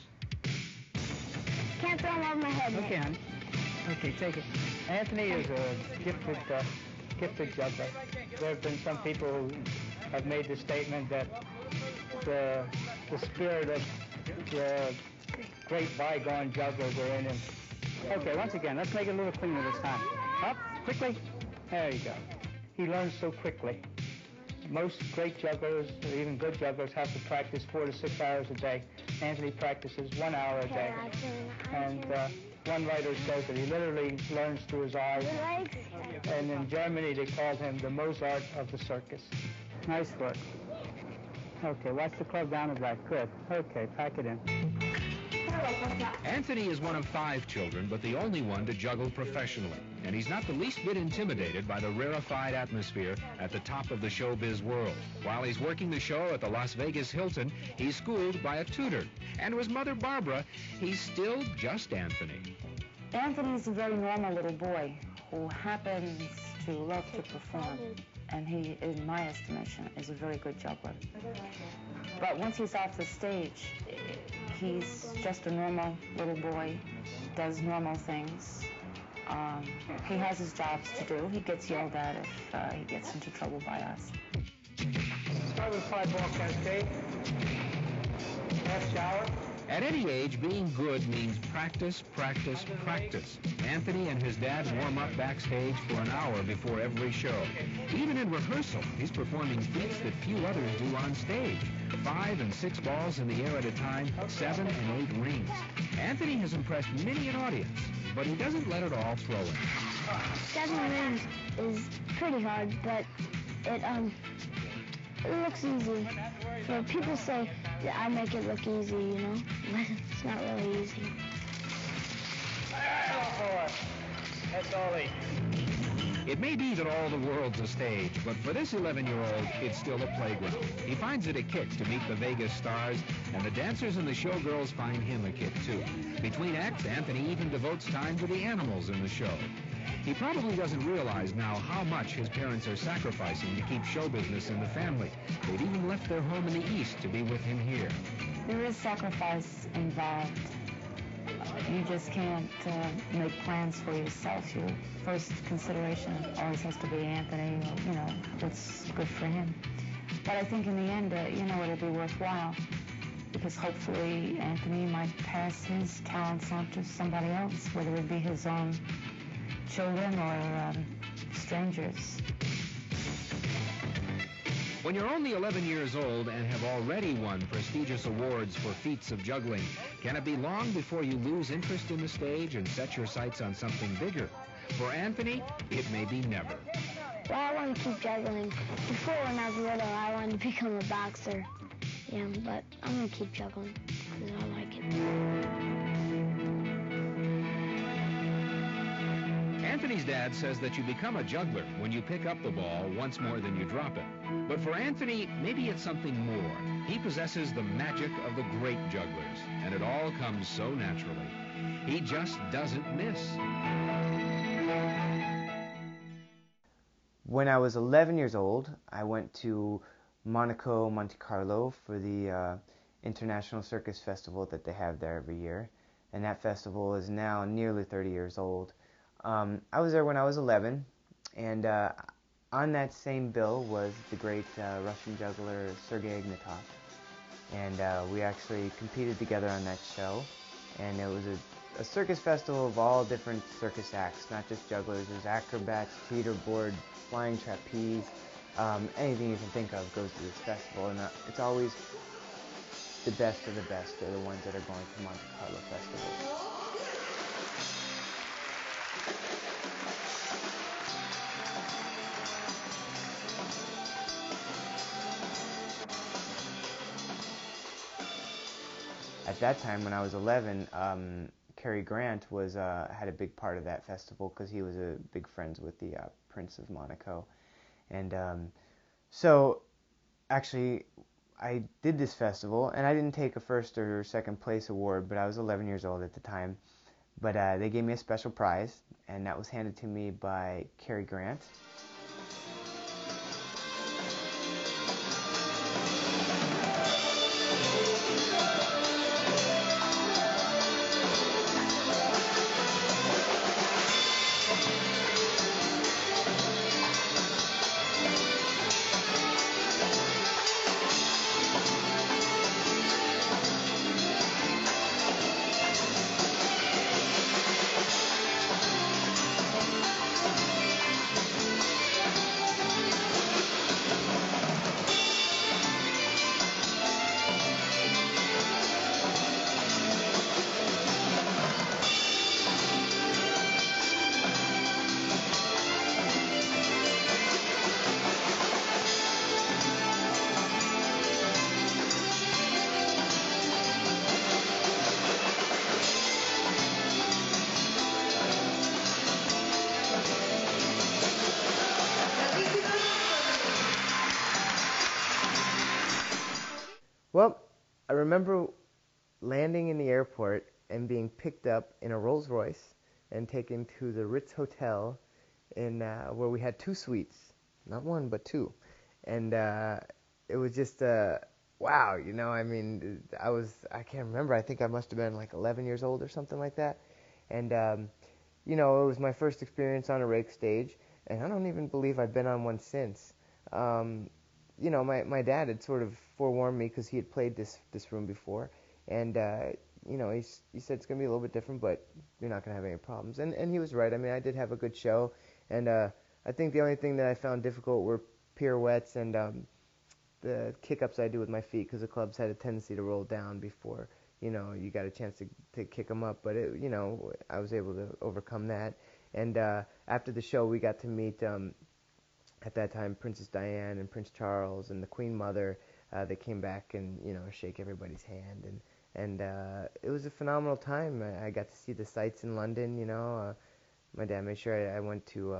J: Can't throw him over my head.
A: Okay, honey. Okay, take it. Anthony is a gifted juggler. There have been some people who have made the statement that the spirit of the great bygone jugglers are in him. Okay, once again, let's make it a little cleaner this time. Up, quickly. There you go. He learns so quickly. Most great jugglers, or even good jugglers, have to practice 4 to 6 hours a day. Anthony practices 1 hour a day. And one writer says that he literally learns through his eyes. And in Germany, they called him the Mozart of the circus. Nice work. Okay, watch the club down the back. Good. Okay, pack it in.
M: Anthony is one of 5 children, but the only one to juggle professionally. And he's not the least bit intimidated by the rarefied atmosphere at the top of the showbiz world. While he's working the show at the Las Vegas Hilton, he's schooled by a tutor. And to his mother, Barbara, he's still just Anthony.
N: Anthony's a very normal little boy who happens to love to perform. And he, in my estimation, is a very good juggler. But once he's off the stage, he's just a normal little boy, does normal things. He has his jobs to do. He gets yelled at if he gets into trouble by us.
A: Start with 5-ball cascade. Half shower.
M: At any age, being good means practice, practice, practice. Anthony and his dad warm up backstage for an hour before every show. Even in rehearsal, he's performing feats that few others do on stage. 5 and 6 balls in the air at a time, 7 and 8 rings. Anthony has impressed many an audience, but he doesn't let it all throw him.
J: 7 rings is pretty hard, but it looks easy. So people say that I make it look easy, you know, but it's not really easy.
A: That's Ollie.
M: It may be that all the world's a stage, but for this 11-year-old, it's still a playground. He finds it a kick to meet the Vegas stars, and the dancers and the showgirls find him a kick, too. Between acts, Anthony even devotes time to the animals in the show. He probably doesn't realize now how much his parents are sacrificing to keep show business in the family. They've even left their home in the East to be with him here.
N: There is sacrifice involved. You just can't make plans for yourself. Your first consideration always has to be Anthony, or, you know, what's good for him. But I think in the end, you know, it'll be worthwhile, because hopefully Anthony might pass his talents on to somebody else, whether it be his own children or strangers.
M: When you're only 11 years old and have already won prestigious awards for feats of juggling, can it be long before you lose interest in the stage and set your sights on something bigger? For Anthony, it may be never.
J: Well, I want to keep juggling. Before, when I was little, I wanted to become a boxer. Yeah, but I'm going to keep juggling because I like it.
M: Anthony's dad says that you become a juggler when you pick up the ball once more than you drop it. But for Anthony, maybe it's something more. He possesses the magic of the great jugglers, and it all comes so naturally. He just doesn't miss.
G: When I was 11 years old, I went to Monaco, Monte Carlo for the International Circus Festival that they have there every year. And that festival is now nearly 30 years old. I was there when I was 11, and on that same bill was the great Russian juggler Sergei Ignatov. And we actually competed together on that show. And it was a circus festival of all different circus acts, not just jugglers. There's acrobats, teeterboard, flying trapeze, anything you can think of goes to this festival. And it's always the best of the best are the ones that are going to Monte Carlo Festival. At that time, when I was 11, Cary Grant was had a big part of that festival because he was big friends with the Prince of Monaco. And so, actually, I did this festival, and I didn't take a first or second place award, but I was 11 years old at the time. But they gave me a special prize, and that was handed to me by Cary Grant. Well, I remember landing in the airport and being picked up in a Rolls Royce and taken to the Ritz Hotel in where we had 2 suites, not 1 but 2, and it was just wow, you know. I mean, I can't remember. I think I must have been like 11 years old or something like that, and you know, it was my first experience on a rake stage, and I don't even believe I've been on one since. You know, my dad had sort of forewarned me because he had played this room before, and you know, he said it's going to be a little bit different, but you're not going to have any problems. And he was right. I mean, I did have a good show, and I think the only thing that I found difficult were pirouettes and the kick-ups I do with my feet, because the clubs had a tendency to roll down before, you know, you got a chance to kick them up. But, you know, I was able to overcome that. And after the show, we got to meet, at that time, Princess Diane and Prince Charles and the Queen Mother. They came back and, you know, shake everybody's hand. And it was a phenomenal time. I got to see the sights in London, you know. My dad made sure I went to,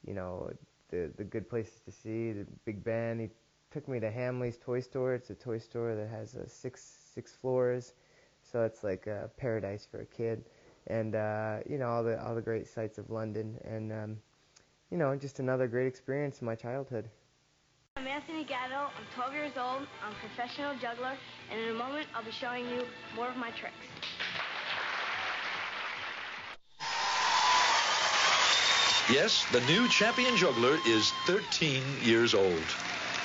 G: you know, the good places to see, the Big Ben. He took me to Hamley's Toy Store. It's a toy store that has 6 floors, so it's like a paradise for a kid. And you know, all the great sights of London, and you know, just another great experience in my childhood.
B: I'm Anthony Gatto. I'm 12 years old. I'm a professional juggler, and in a moment I'll be showing you more of my tricks.
O: Yes, the new champion juggler is 13 years old.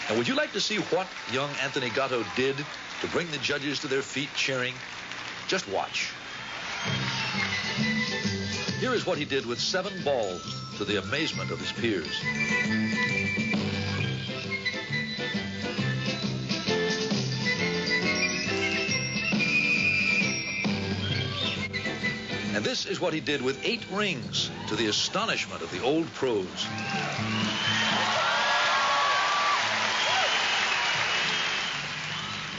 O: And would you like to see what young Anthony Gatto did to bring the judges to their feet cheering? Just watch. Here is what he did with 7 balls, to the amazement of his peers. And this is what he did with 8 rings, to the astonishment of the old pros.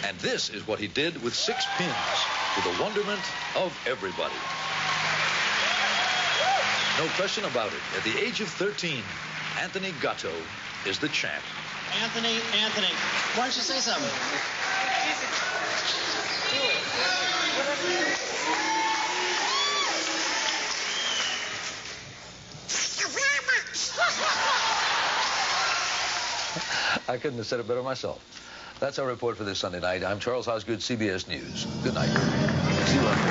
O: And this is what he did with 6 pins, to the wonderment of everybody. No question about it. At the age of 13, Anthony Gatto is the champ.
P: Anthony, why don't you say something?
O: I couldn't have said it better myself. That's our report for this Sunday night. I'm Charles Osgood, CBS News. Good night. See you later.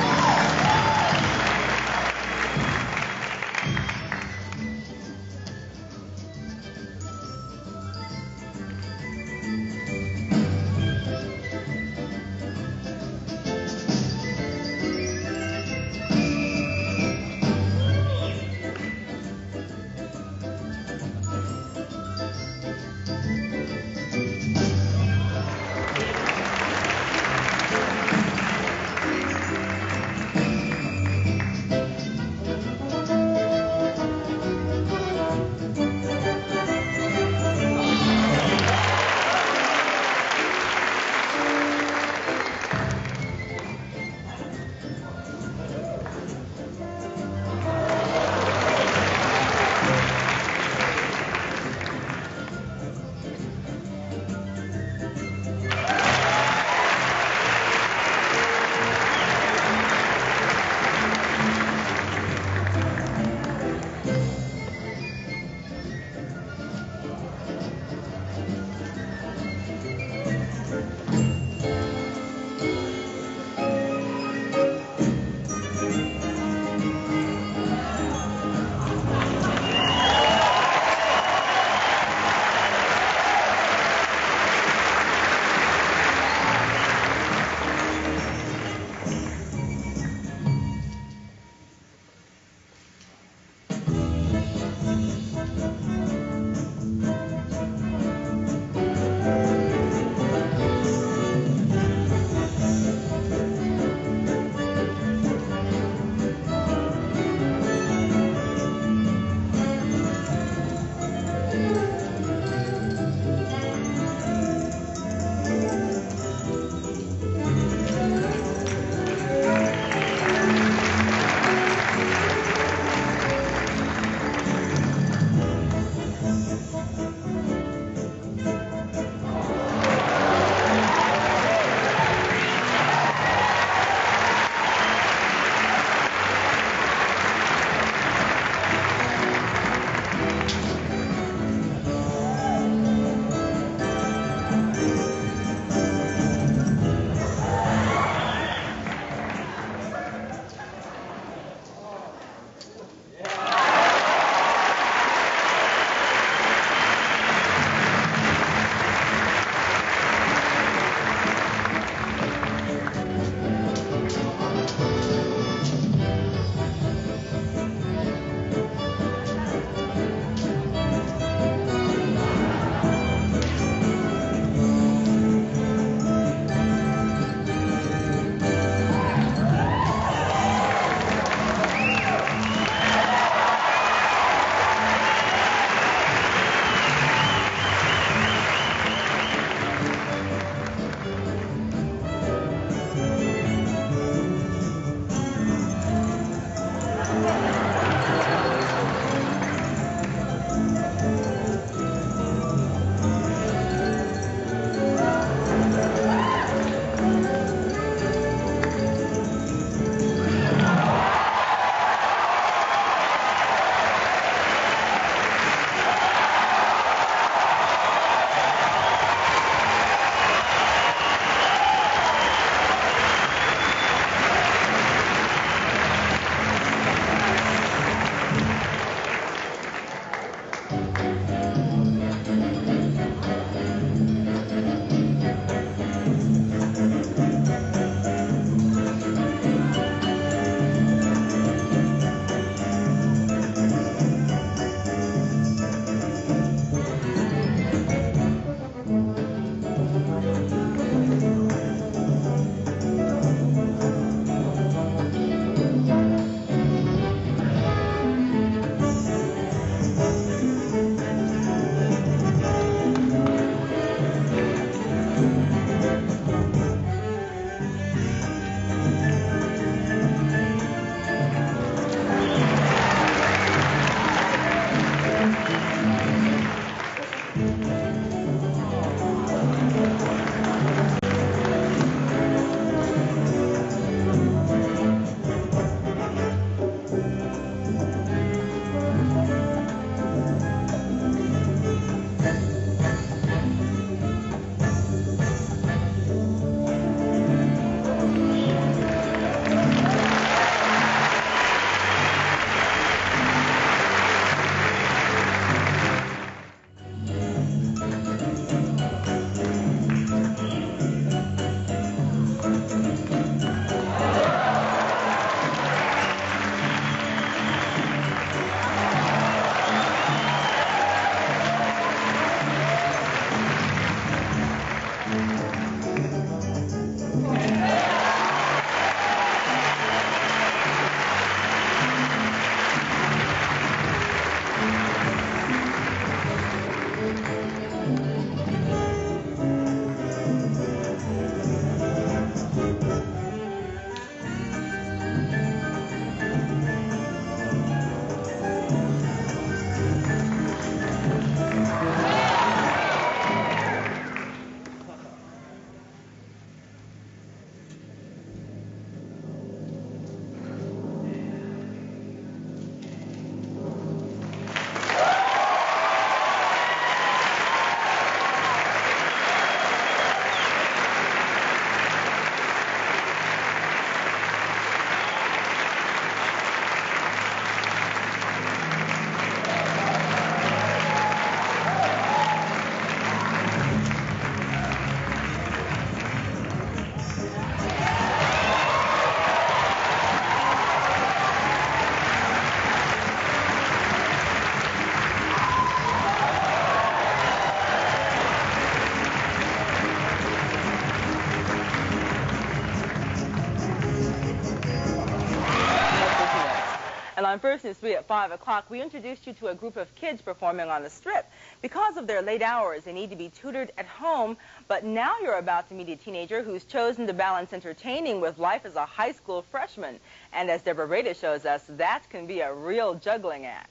Q: On First News 3 at 5 o'clock, we introduced you to a group of kids performing on the Strip. Because of their late hours, they need to be tutored at home, but now you're about to meet a teenager who's chosen to balance entertaining with life as a high school freshman. And as Deborah Breda shows us, that can be a real juggling act.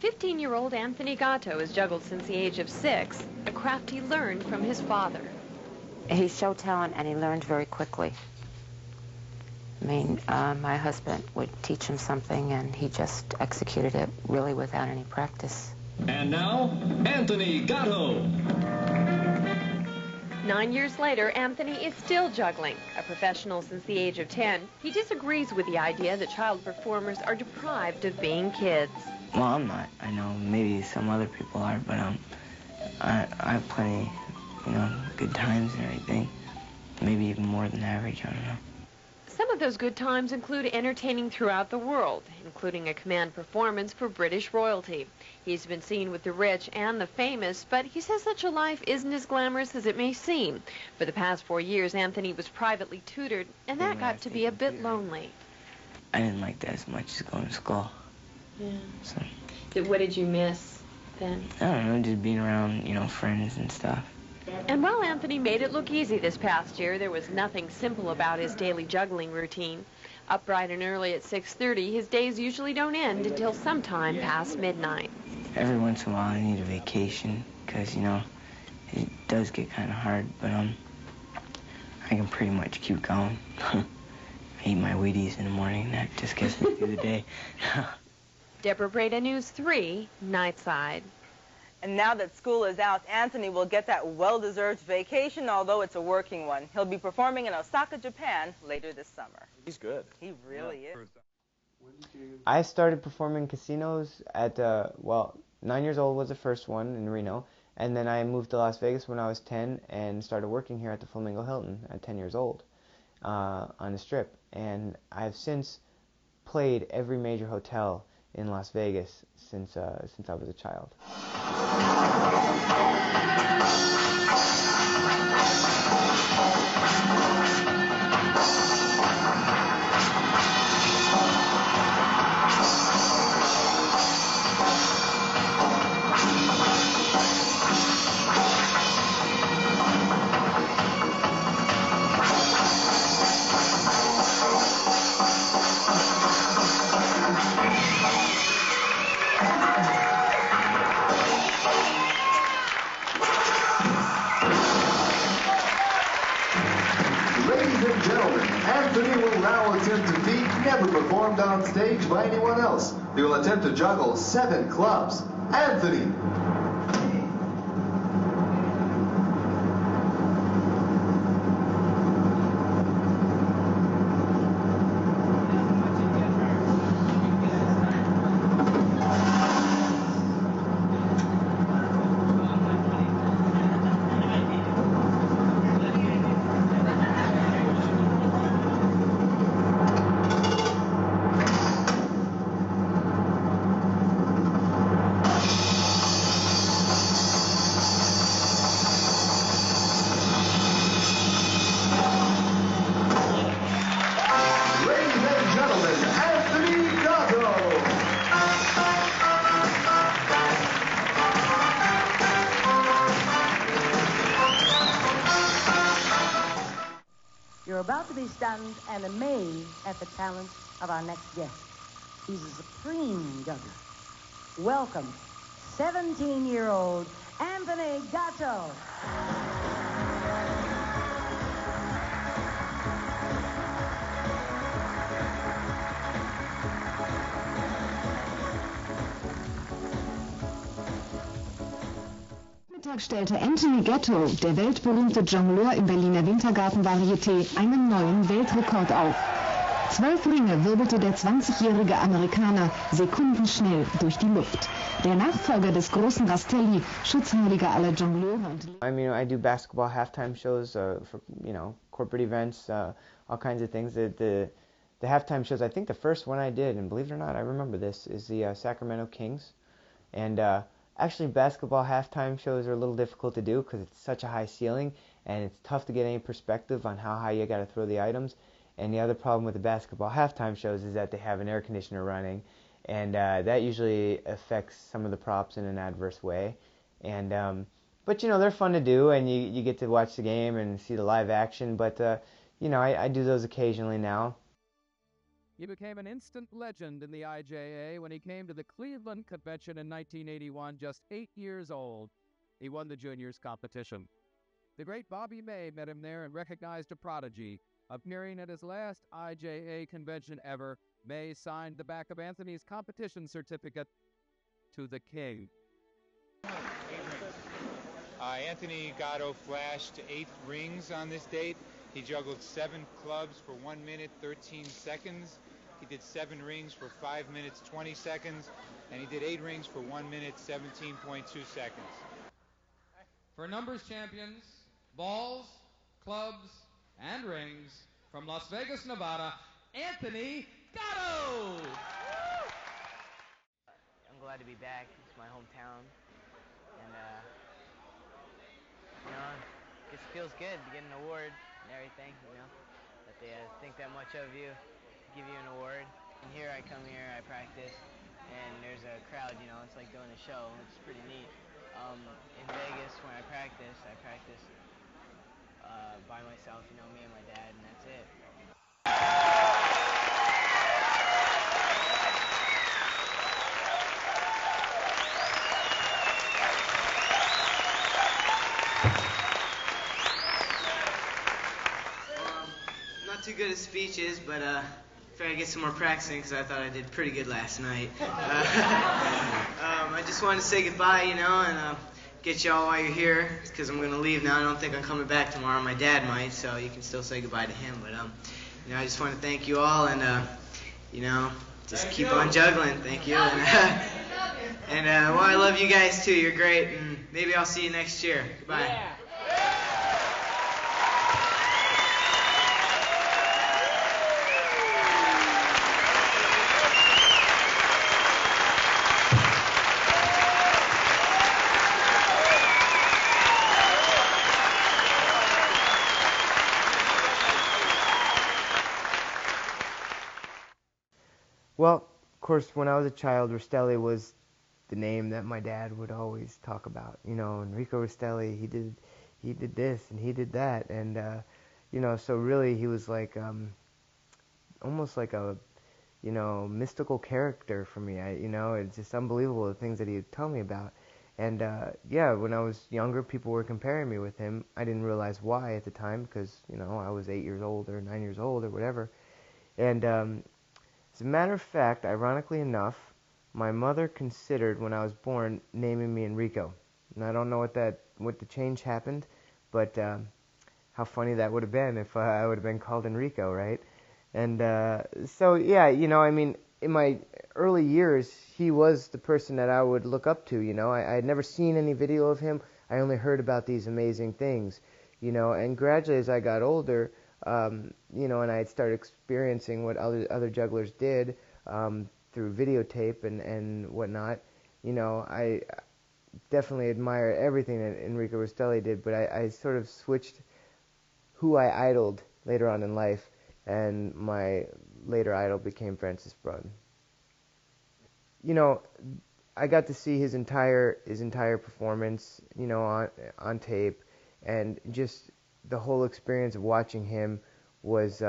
R: 15-year-old Anthony Gatto has juggled since the age of 6, a craft he learned from his father.
N: He showed talent and he learned very quickly. I mean, my husband would teach him something and he just executed it really without any practice.
S: And now, Anthony Gatto.
R: 9 years later, Anthony is still juggling. A professional since the age of 10, he disagrees with the idea that child performers are deprived of being kids.
C: Well, I'm not. I know maybe some other people are, but I have plenty, good times and everything. Maybe even more than average, I don't know.
R: Some of those good times include entertaining throughout the world, including a command performance for British royalty. He's been seen with the rich and the famous, but he says such a life isn't as glamorous as it may seem. For the past 4 years, Anthony was privately tutored, and that got to be a bit lonely.
C: I didn't like that as much as going to school.
R: Yeah.
C: So,
R: what did you miss then?
C: I don't know, just being around, friends and stuff.
R: And while Anthony made it look easy this past year, there was nothing simple about his daily juggling routine. Up bright and early at 6:30, his days usually don't end until sometime past midnight.
C: Every once in a while I need a vacation because, it does get kind of hard, but I can pretty much keep going. I eat my Wheaties in the morning, and that just gets me through the day.
R: Deborah Breda, News 3, Nightside.
Q: And now that school is out, Anthony will get that well-deserved vacation, although it's a working one. He'll be performing in Osaka, Japan later this summer.
T: He's good.
Q: He really is.
G: I started performing casinos at, 9 years old was the first one in Reno. And then I moved to Las Vegas when I was 10 and started working here at the Flamingo Hilton at 10 years old on the Strip. And I've since played every major hotel in Las Vegas since I was a child.
U: Anthony will now attempt a feat never performed on stage by anyone else. He will attempt to juggle 7 clubs. Anthony.
V: You're about to be stunned and amazed at the talent of our next guest. He's a supreme juggler. Welcome, 17-year-old Anthony Gatto.
W: Mittag stellte Anthony Gatto, der weltberühmte Jongleur im Berliner Wintergarten-Varieté, einen neuen Weltrekord auf. 12 Ringe wirbelte der 20-jährige Amerikaner sekundenschnell durch die Luft. Der Nachfolger des großen Rastelli, Schutzheiliger aller Jongleure und...
G: I do basketball halftime shows for, corporate events, all kinds of things. The halftime shows, I think the first one I did, and believe it or not, I remember this, is the Sacramento Kings. And actually, basketball halftime shows are a little difficult to do because it's such a high ceiling, and it's tough to get any perspective on how high you got to throw the items. And the other problem with the basketball halftime shows is that they have an air conditioner running, and that usually affects some of the props in an adverse way. And but they're fun to do, and you get to watch the game and see the live action. But I do those occasionally now.
D: He became an instant legend in the IJA when he came to the Cleveland Convention in 1981, just 8 years old. He won the juniors competition. The great Bobby May met him there and recognized a prodigy. Appearing at his last IJA convention ever, May signed the back of Anthony's competition certificate to the king.
E: Anthony Gatto flashed 8 rings on this date. He juggled 7 clubs for 1 minute, 13 seconds. He did 7 rings for 5 minutes, 20 seconds. And he did 8 rings for 1 minute, 17.2 seconds.
D: For numbers champions, balls, clubs, and rings, from Las Vegas, Nevada, Anthony Gatto!
C: I'm glad to be back. It's my hometown. And, it just feels good to get an award and everything, that they think that much of you, give you an award. And here I come here, I practice, and there's a crowd, it's like doing a show. It's pretty neat. In Vegas, when I practice by myself, me and my dad, and that's it.
F: Not too good at speeches, but I figured I'd get some more practicing because I thought I did pretty good last night. I just wanted to say goodbye, and get y'all while you're here, because I'm going to leave now. I don't think I'm coming back tomorrow. My dad might, so you can still say goodbye to him. But, I just want to thank you all, and, just keep on juggling. Thank you. And I love you guys, too. You're great, and maybe I'll see you next year. Goodbye. Yeah.
G: Well, of course, when I was a child, Rastelli was the name that my dad would always talk about. Enrico Rastelli, he did this and he did that, and so really he was like almost like a mystical character for me. It's just unbelievable the things that he would tell me about. And when I was younger, people were comparing me with him. I didn't realize why at the time because I was 8 years old or 9 years old or whatever. And as a matter of fact, ironically enough, my mother considered when I was born naming me Enrico. And I don't know what the change happened, but how funny that would have been if I would have been called Enrico, right? And so yeah, in my early years, he was the person that I would look up to. I had never seen any video of him. I only heard about these amazing things, and gradually as I got older, and I had started experiencing what other jugglers did through videotape and whatnot. I definitely admire everything that Enrico Rastelli did, but I sort of switched who I idoled later on in life, and my later idol became Francis Brod. I got to see his entire performance, on tape, and just the whole experience of watching him was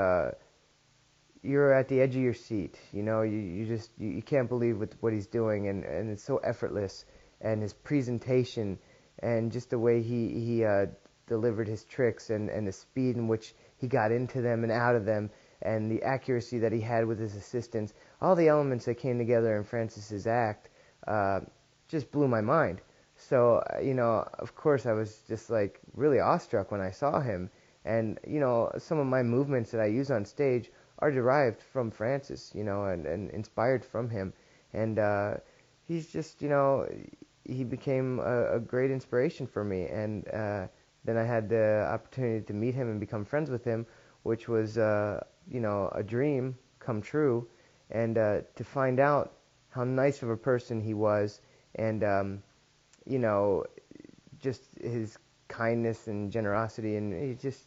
G: you're at the edge of your seat. You can't believe what he's doing, and it's so effortless, and his presentation and just the way he delivered his tricks and the speed in which he got into them and out of them, and the accuracy that he had with his assistants, all the elements that came together in Francis's act just blew my mind. So, of course I was just like really awestruck when I saw him. And, some of my movements that I use on stage are derived from Francis, and inspired from him. And he's just, he became a great inspiration for me. And then I had the opportunity to meet him and become friends with him, which was, a dream come true. And to find out how nice of a person he was, and just his kindness and generosity, and he just,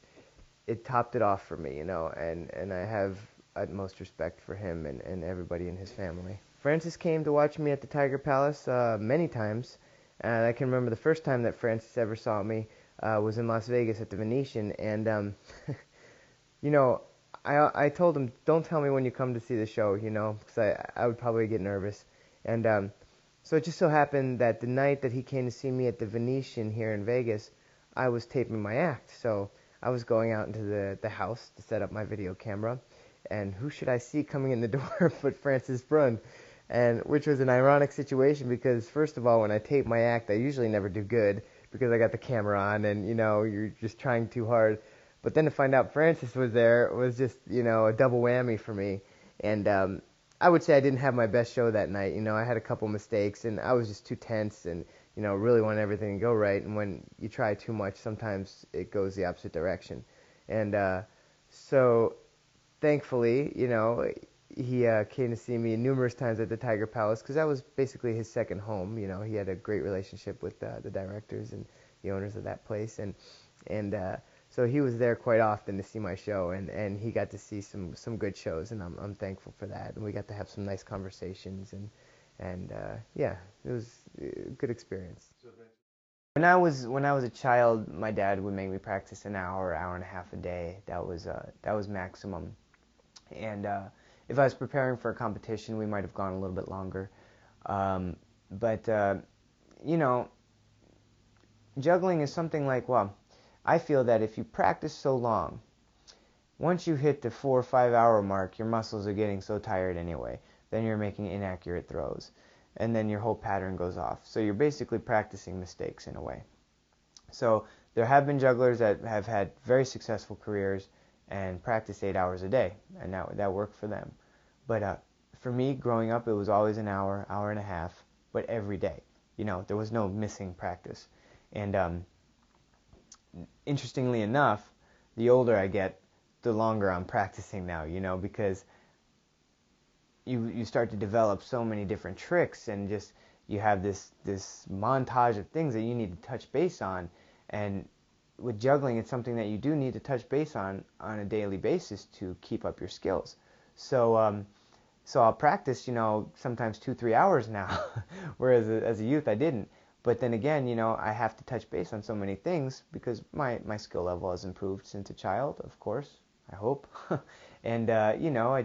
G: it topped it off for me, you know, and I have utmost respect for him and everybody in his family. Francis came to watch me at the Tiger Palace many times, and I can remember the first time that Francis ever saw me was in Las Vegas at the Venetian, and you know, I told him, don't tell me when you come to see the show, you know, because I would probably get nervous. And so it just so happened that the night that he came to see me at the Venetian here in Vegas, I was taping my act. So I was going out into the house to set up my video camera, and who should I see coming in the door but Francis Brunn, and which was an ironic situation because, first of all, when I tape my act, I usually never do good because I got the camera on and, you know, you're just trying too hard. But then to find out Francis was there was just, you know, a double whammy for me. And I would say I didn't have my best show that night. You know, I had a couple mistakes, and I was just too tense and, you know, really wanted everything to go right. And when you try too much, sometimes it goes the opposite direction. And so thankfully, you know, he came to see me numerous times at the Tiger Palace because that was basically his second home. You know, he had a great relationship with the directors and the owners of that place. And so he was there quite often to see my show, and he got to see some good shows, and I'm thankful for that. And we got to have some nice conversations, and yeah, it was a good experience. When I was a child, my dad would make me practice an hour and a half a day. That was maximum. And if I was preparing for a competition, we might have gone a little bit longer. But you know, juggling is something like, well, I feel that if you practice so long, once you hit the 4 or 5 hour mark, your muscles are getting so tired anyway. Then you're making inaccurate throws, and then your whole pattern goes off. So you're basically practicing mistakes in a way. So there have been jugglers that have had very successful careers and practice 8 hours a day, and that worked for them. But for me, growing up, it was always an hour, hour and a half, but every day. You know, there was no missing practice. And interestingly enough, the older I get, the longer I'm practicing now, you know, because you start to develop so many different tricks, and just you have this montage of things that you need to touch base on. And with juggling, it's something that you do need to touch base on a daily basis to keep up your skills. So so I'll practice, you know, sometimes 2-3 hours now, whereas as a youth I didn't. But then again, you know, I have to touch base on so many things because my skill level has improved since a child, of course, I hope. And you know,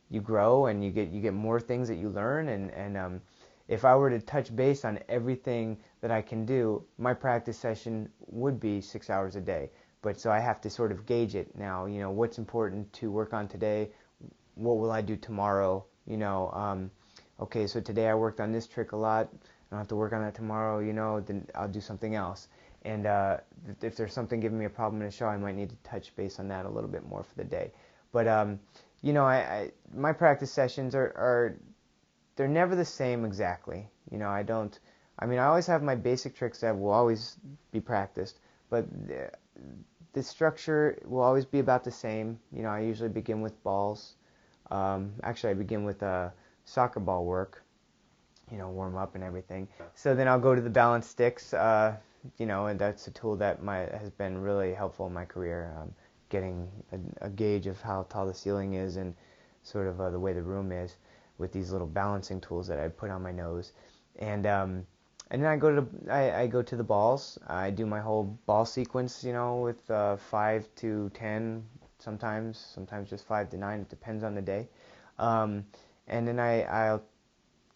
G: you grow and you get more things that you learn, and if I were to touch base on everything that I can do, my practice session would be 6 hours a day. But so I have to sort of gauge it now, you know, what's important to work on today, what will I do tomorrow, you know, okay, so today I worked on this trick a lot, I don't have to work on that tomorrow, you know, then I'll do something else. And if there's something giving me a problem in a show, I might need to touch base on that a little bit more for the day. But, you know, my practice sessions they're never the same exactly. You know, I always have my basic tricks that will always be practiced, but the structure will always be about the same. You know, I usually begin with balls. Actually, I begin with soccer ball work, you know, warm up and everything. So then I'll go to the balance sticks, you know, and that's a tool that has been really helpful in my career, getting a gauge of how tall the ceiling is and sort of the way the room is with these little balancing tools that I put on my nose. And then I go to the balls. I do my whole ball sequence, you know, with 5 to 10, sometimes just 5 to 9. It depends on the day. And then I'll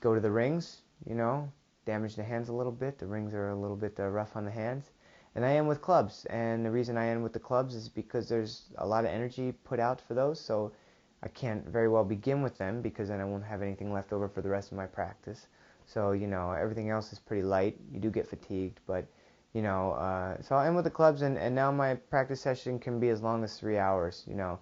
G: go to the rings, you know, damage the hands a little bit. The rings are a little bit rough on the hands. And I end with clubs. And the reason I end with the clubs is because there's a lot of energy put out for those, so I can't very well begin with them because then I won't have anything left over for the rest of my practice. So, you know, everything else is pretty light. You do get fatigued, but, you know, so I'll end with the clubs, and now my practice session can be as long as 3 hours, you know.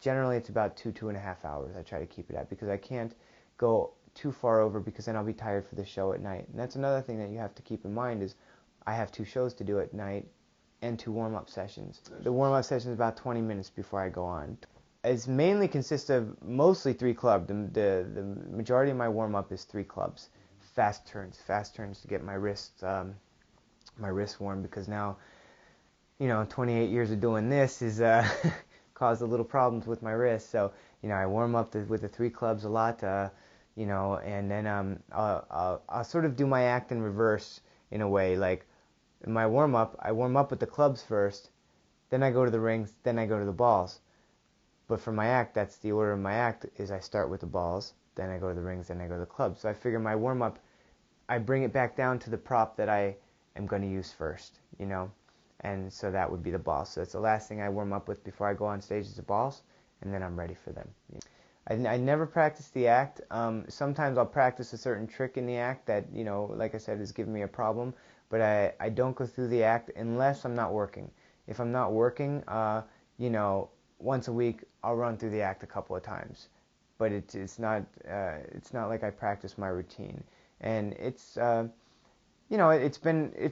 G: Generally, it's about 2.5 hours I try to keep it at because I can't go too far over because then I'll be tired for the show at night. And that's another thing that you have to keep in mind is I have 2 shows to do at night and 2 warm-up sessions. The warm-up session is about 20 minutes before I go on. It mainly consists of mostly 3 clubs. The majority of my warm-up is 3 clubs. Fast turns to get my wrists warm, because now 28 years of doing this is caused a little problems with my wrist. So, I warm up with the 3 clubs a lot, and then I'll sort of do my act in reverse in a way. Like in my warm-up, I warm up with the clubs first, then I go to the rings, then I go to the balls. But for my act, that's the order of my act, is I start with the balls, then I go to the rings, then I go to the clubs. So I figure my warm-up, I bring it back down to the prop that I am going to use first, and so that would be the balls. So it's the last thing I warm up with before I go on stage is the balls, and then I'm ready for them. I never practice the act. Sometimes I'll practice a certain trick in the act that, like I said, is giving me a problem, but I don't go through the act unless I'm not working. If I'm not working, once a week I'll run through the act a couple of times, but it's not like I practice my routine, and it's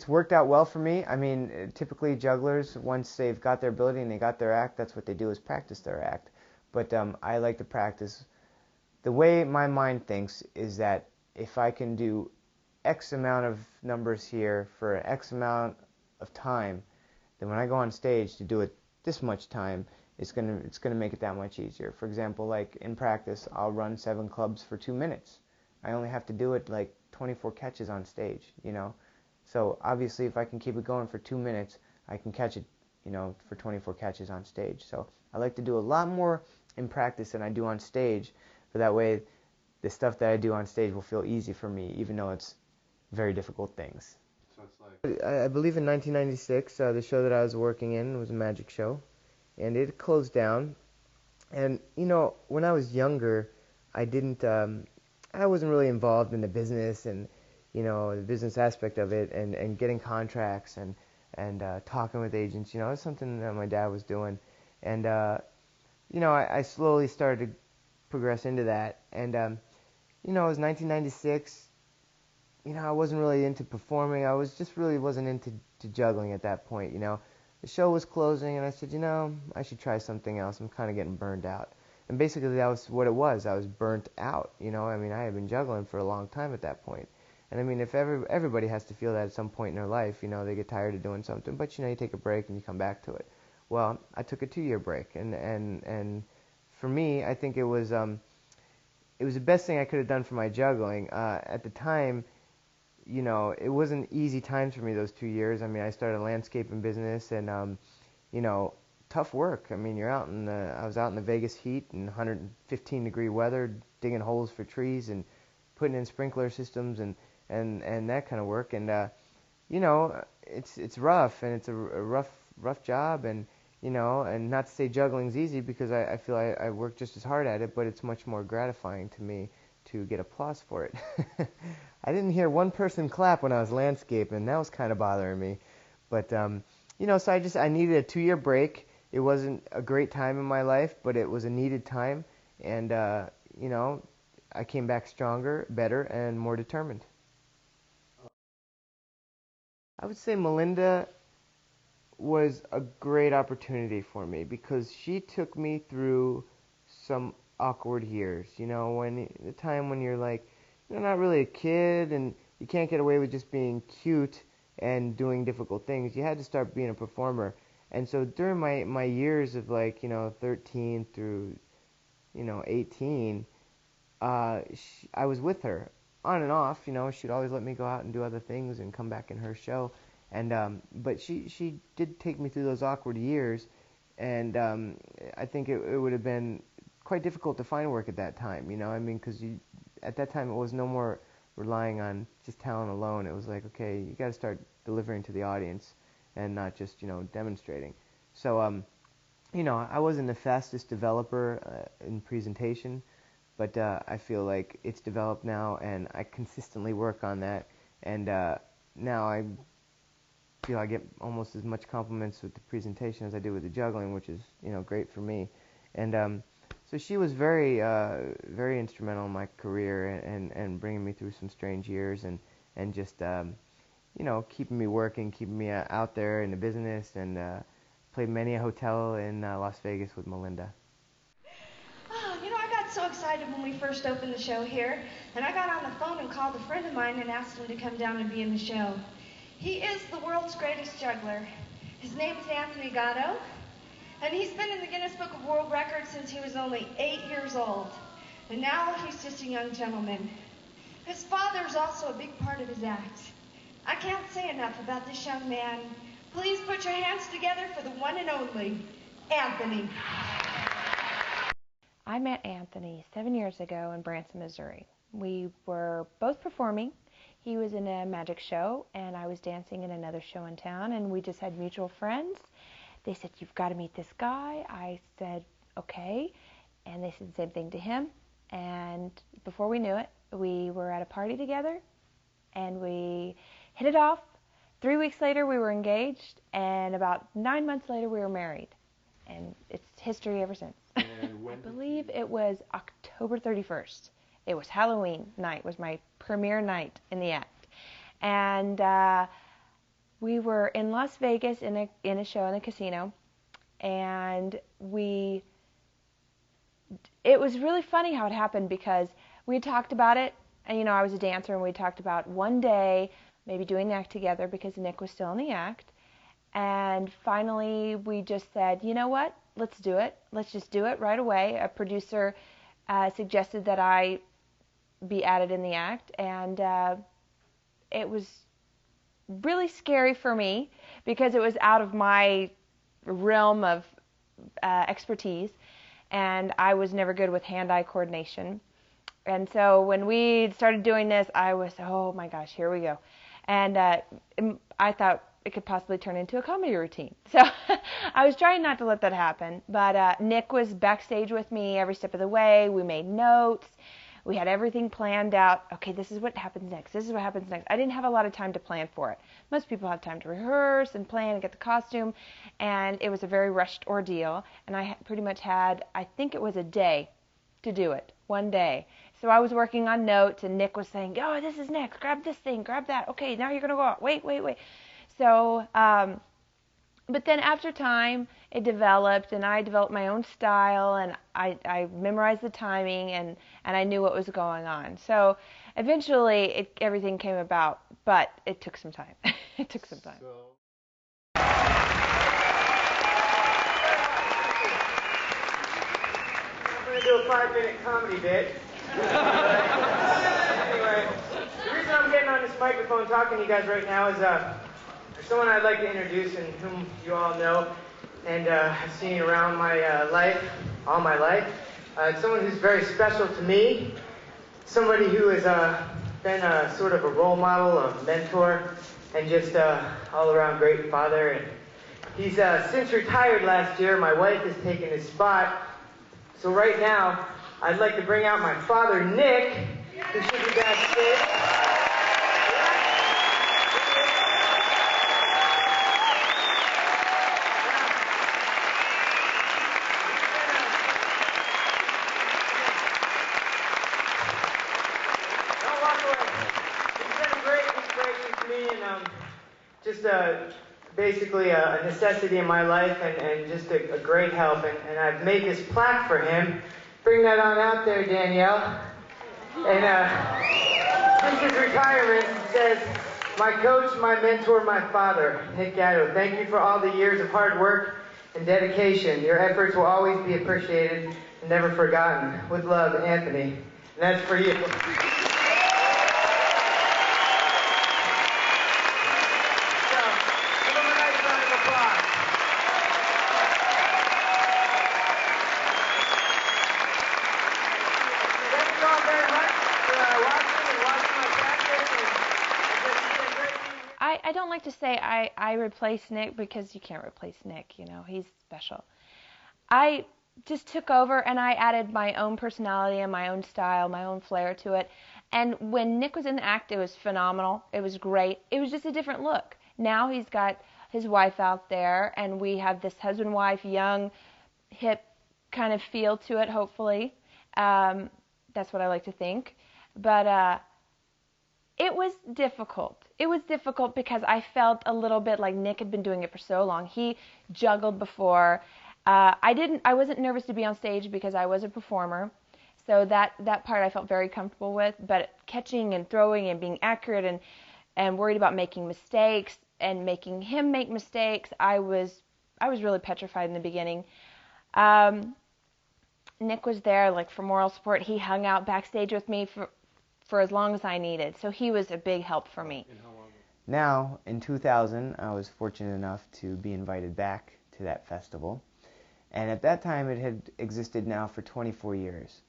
G: worked out well for me. I mean, typically jugglers, once they've got their ability and they got their act, that's what they do, is practice their act. But I like to practice. The way my mind thinks is that if I can do X amount of numbers here for X amount of time, then when I go on stage to do it this much time, it's gonna make it that much easier. For example, like in practice, I'll run 7 clubs for 2 minutes. I only have to do it like 24 catches on stage, So obviously, if I can keep it going for 2 minutes, I can catch it, for 24 catches on stage. So I like to do a lot more in practice than I do on stage, for that way the stuff that I do on stage will feel easy for me, even though it's very difficult things. So it's like, I believe in 1996, the show that I was working in was a magic show, and it closed down. And when I was younger, I wasn't really involved in the business and the business aspect of it, and getting contracts and talking with agents. It was something that my dad was doing, and I slowly started to progress into that. And it was 1996. I wasn't really into performing. I really wasn't into juggling at that point. The show was closing, and I said, I should try something else. I'm kind of getting burned out. And basically that was what it was. I was burnt out. I had been juggling for a long time at that point. And I mean, if everybody has to feel that at some point in their life, they get tired of doing something, but you take a break and you come back to it. Well, I took a 2-year break, and for me, I think it was the best thing I could have done for my juggling. At the time, it wasn't easy times for me those 2 years. I mean, I started a landscaping business, and tough work. I mean, I was out in the Vegas heat in 115-degree weather, digging holes for trees and putting in sprinkler systems and that kind of work. And it's rough, and it's a rough job, and and not to say juggling's easy, because I feel I work just as hard at it, but it's much more gratifying to me to get applause for it. I didn't hear one person clap when I was landscaping. That was kind of bothering me. But so I needed a 2-year break. It wasn't a great time in my life, but it was a needed time, and I came back stronger, better, and more determined. I would say Melinda was a great opportunity for me, because she took me through some awkward years. When the time when you're like, not really a kid, and you can't get away with just being cute and doing difficult things. You had to start being a performer. And so during my years of 13 through 18, I was with her on and off. She'd always let me go out and do other things and come back in her show. And but she did take me through those awkward years, and I think it would have been quite difficult to find work at that time. Because at that time it was no more relying on just talent alone. It was like, okay, you got to start delivering to the audience and not just demonstrating. So I wasn't the fastest developer in presentation, but I feel like it's developed now, and I consistently work on that, and now I feel I get almost as much compliments with the presentation as I do with the juggling, which is great for me. And so she was very very instrumental in my career, and bringing me through some strange years, and just keeping me working, keeping me out there in the business, and played many a hotel in Las Vegas with Melinda.
H: I got so excited when we first opened the show here, and I got on the phone and called a friend of mine and asked him to come down and be in the show. He is the world's greatest juggler, His name is Anthony Gatto, and he's been in the Guinness Book of World Records since he was only 8 years old. And now he's just a young gentleman. His father is also a big part of his act. I can't say enough about this young man. Please put your hands together for the one and only Anthony.
I: I met Anthony 7 years ago in Branson, Missouri. We were both performing. He was in a magic show, and I was dancing in another show in town, and we just had mutual friends. They said, "You've got to meet this guy." I said, "Okay," and they said the same thing to him. And before we knew it, we were at a party together, and we hit it off. 3 weeks later, we were engaged, and about 9 months later, we were married. And it's history ever since. I believe it was October 31st. It was Halloween night, was my premiere night in the act. And we were in Las Vegas in a show in a casino, and it was really funny how it happened, because we had talked about it, and I was a dancer, and we talked about one day maybe doing the act together, because Nick was still in the act. And finally we just said, you know what, let's do it. Let's just do it right away. A producer suggested that I be added in the act, and it was really scary for me, because it was out of my realm of expertise, and I was never good with hand-eye coordination. And so when we started doing this, I was, oh my gosh, here we go. And I thought it could possibly turn into a comedy routine. So I was trying not to let that happen. But Nick was backstage with me every step of the way. We made notes. We had everything planned out. Okay, this is what happens next. This is what happens next. I didn't have a lot of time to plan for it. Most people have time to rehearse and plan and get the costume. And it was a very rushed ordeal. And I pretty much had, I think it was a day to do it. One day. So I was working on notes, and Nick was saying, "Oh, this is next. Grab this thing. Grab that. Okay, now you're going to go out. Wait. So, but then after time, it developed, and I developed my own style, and I memorized the timing, and I knew what was going on. So eventually, everything came about, but it took some time. It took some time.
G: I'm going to do a 5-minute comedy bit. Anyway, the reason I'm getting on this microphone talking to you guys right now is there's someone I'd like to introduce, and whom you all know and have seen around my life, all my life. It's someone who's very special to me, somebody who has been sort of a role model, a mentor, and just all-around great father. And he's since retired last year. My wife has taken his spot. So right now, I'd like to bring out my father, Nick, who should be backstage. Don't walk away. He's been a great inspiration to me, and just basically a necessity in my life, and just a great help. And I've made this plaque for him. Bring that on out there, Danielle. And since his retirement, it says, "My coach, my mentor, my father, Nick Gatto. Thank you for all the years of hard work and dedication. Your efforts will always be appreciated and never forgotten. With love, Anthony." And that's for you.
I: I don't like to say I replaced Nick, because you can't replace Nick, he's special. I just took over, and I added my own personality and my own style, my own flair to it. And when Nick was in the act, it was phenomenal. It was great. It was just a different look. Now he's got his wife out there, and we have this husband-wife, young, hip kind of feel to it, hopefully. That's what I like to think. But it was difficult. It was difficult because I felt a little bit like Nick had been doing it for so long. He juggled before. I wasn't nervous to be on stage because I was a performer. So that part I felt very comfortable with. But catching and throwing and being accurate and worried about making mistakes, and making him make mistakes. I was really petrified in the beginning. Nick was there like for moral support. He hung out backstage with me for as long as I needed. So he was a big help for me.
G: Now, in 2000, I was fortunate enough to be invited back to that festival. And at that time, it had existed now for 24 years.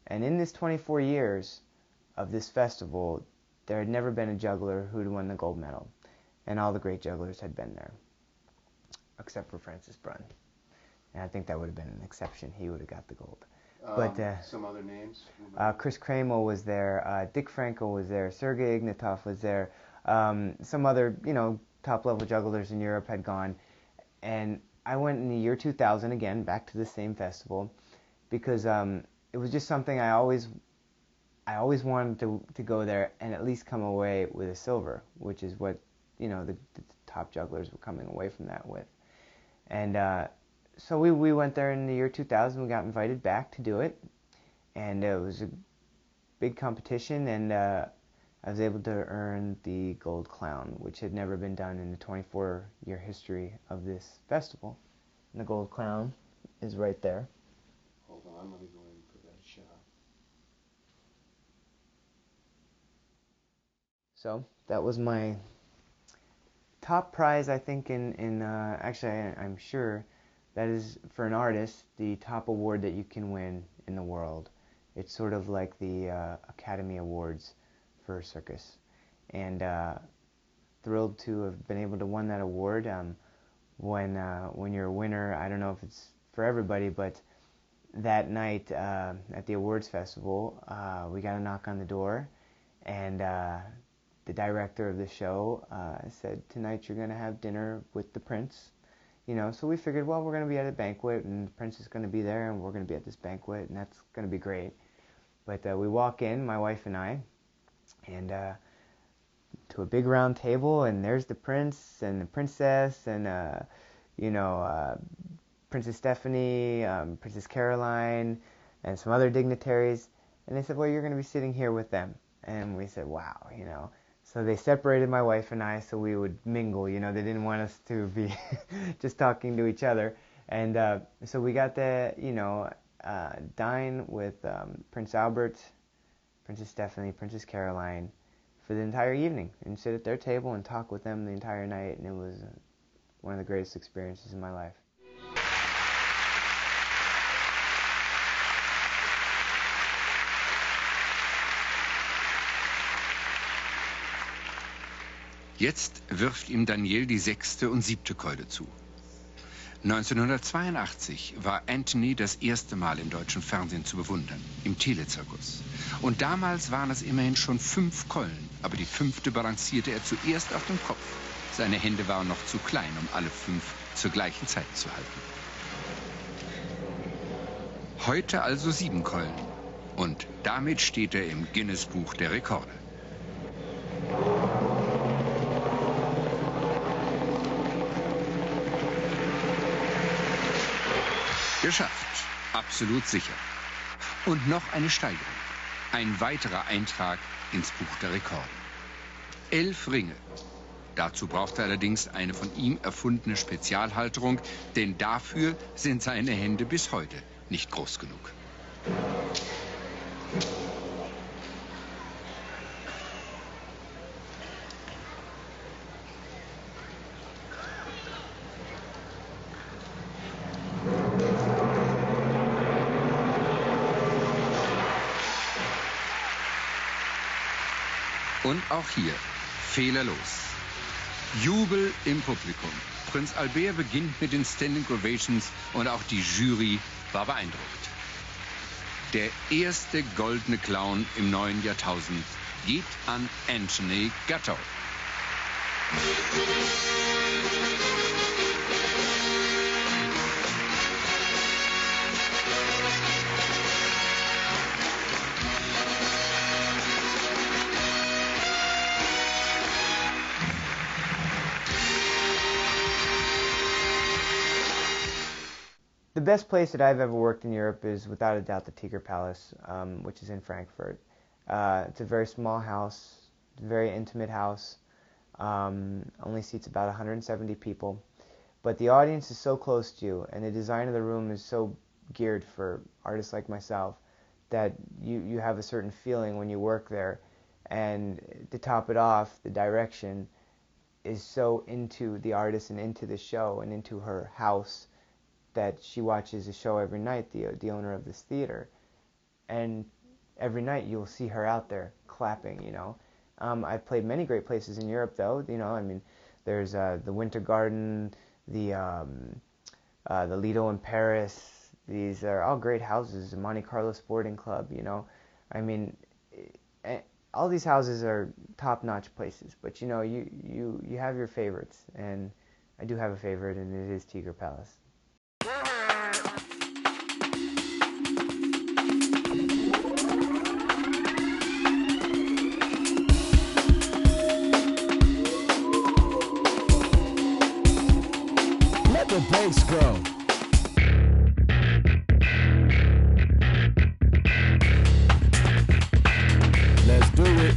G: And in this 24 years of this festival, there had never been a juggler who'd won the gold medal. And all the great jugglers had been there, except for Francis Brunn. And I think that would have been an exception. He would have got the gold. But
K: some other names?
G: Chris Kreml was there, Dick Frankel was there, Sergei Ignatov was there. Some other, top-level jugglers in Europe had gone. And I went in the year 2000 again, back to the same festival, because it was just something I always wanted to go there and at least come away with a silver, which is what, the top jugglers were coming away from that with. And so we went there in the year 2000. We got invited back to do it, and it was a big competition, and I was able to earn the Gold Clown, which had never been done in the 24-year history of this festival. And the Gold Clown is right there.
K: Hold on, let me go in for that shot.
G: So that was my top prize, I think, actually, I'm sure that is, for an artist, the top award that you can win in the world. It's sort of like the Academy Awards for circus. And thrilled to have been able to win that award. When you're a winner, I don't know if it's for everybody, but that night at the awards festival, we got a knock on the door, and the director of the show said, "Tonight you're going to have dinner with the prince." So we figured, well, we're going to be at a banquet, and the prince is going to be there, and we're going to be at this banquet, and that's going to be great. But we walk in, my wife and I, and to a big round table, and there's the prince and the princess, and Princess Stephanie, Princess Caroline, and some other dignitaries. And they said, well, you're going to be sitting here with them. And we said, wow, So they separated my wife and I so we would mingle. They didn't want us to be just talking to each other. And so we got to, dine with Prince Albert, Princess Stephanie, Princess Caroline for the entire evening, and sit at their table and talk with them the entire night. And it was one of the greatest experiences in my life.
M: Jetzt wirft ihm Daniel die 6. und 7. Keule zu. 1982 war Anthony das erste Mal im deutschen Fernsehen zu bewundern, im Telezirkus. Und damals waren es immerhin schon 5 Keulen, aber die 5. balancierte er zuerst auf dem Kopf. Seine Hände waren noch zu klein, um alle 5 zur gleichen Zeit zu halten. Heute also 7 Keulen. Und damit steht er im Guinness-Buch der Rekorde. Geschafft. Absolut sicher. Und noch eine Steigerung. Ein weiterer Eintrag ins Buch der Rekorde. 11 Ringe. Dazu braucht er allerdings eine von ihm erfundene Spezialhalterung, denn dafür sind seine Hände bis heute nicht groß genug. Und auch hier fehlerlos. Jubel im Publikum. Prinz Albert beginnt mit den Standing Ovations und auch die Jury war beeindruckt. Der erste goldene Clown im neuen Jahrtausend geht an Anthony Gatto.
G: The best place that I've ever worked in Europe is without a doubt the Tiger Palace, which is in Frankfurt. It's a very small house, a very intimate house. Only seats about 170 people. But the audience is so close to you, and the design of the room is so geared for artists like myself that you have a certain feeling when you work there. And to top it off, the direction is so into the artist and into the show and into her house that she watches the show every night, the owner of this theater. And every night you'll see her out there clapping, you know. I've played many great places in Europe, though, you know. I mean, there's the Winter Garden, the Lido in Paris. These are all great houses, the Monte Carlo Sporting Club, you know. I mean, all these houses are top-notch places, but, you know, you have your favorites, and I do have a favorite, and it is Tigre Palace.
A: Let the bass go. Let's do it.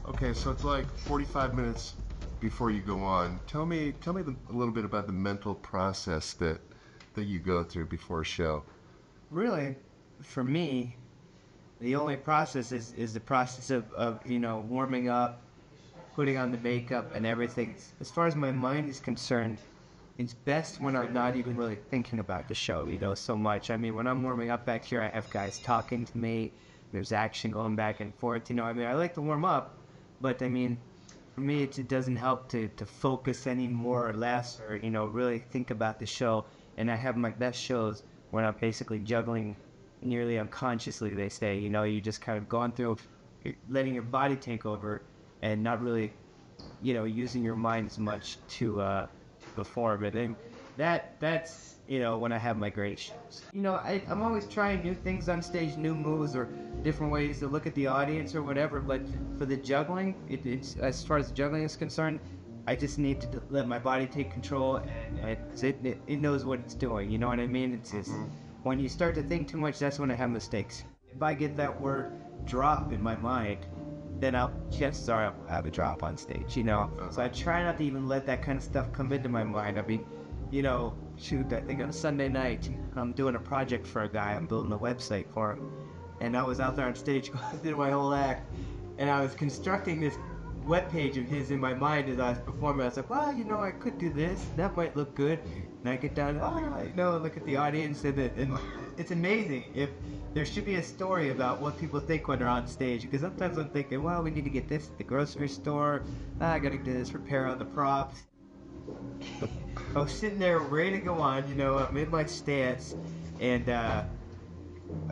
K: Okay, so it's like 45 minutes before you go on. Tell me a little bit about the mental process that you go through before a show.
G: Really, for me, the only process is the process of warming up, putting on the makeup and everything. As far as my mind is concerned, it's best when I'm not even really thinking about the show, so much. I mean, when I'm warming up back here, I have guys talking to me. There's action going back and forth. I like to warm up, but I mean, for me, it doesn't help to focus any more or less, or really think about the show. And I have my best shows when I'm basically juggling nearly unconsciously. They say, you just kind of going through, letting your body take over, and not really, using your mind as much to perform it. And that's when I have my great shows. I'm always trying new things on stage, new moves or different ways to look at the audience or whatever. But for the juggling, it's as far as the juggling is concerned, I just need to let my body take control, and it knows what it's doing. You know what I mean? It's just when you start to think too much, that's when I have mistakes. If I get that word drop in my mind, then chances are I'll have a drop on stage. So I try not to even let that kind of stuff come into my mind. I mean, shoot, I think on a Sunday night, I'm doing a project for a guy. I'm building a website for him. And I was out there on stage going through my whole act. And I was constructing this webpage of his in my mind as I was performing. I was like, well, I could do this. That might look good. And I get down, look at the audience. And it's amazing. If there should be a story about what people think when they're on stage. Because sometimes I'm thinking, well, we need to get this at the grocery store. I got to do this repair on the props. I was sitting there ready to go on, I'm in my stance, and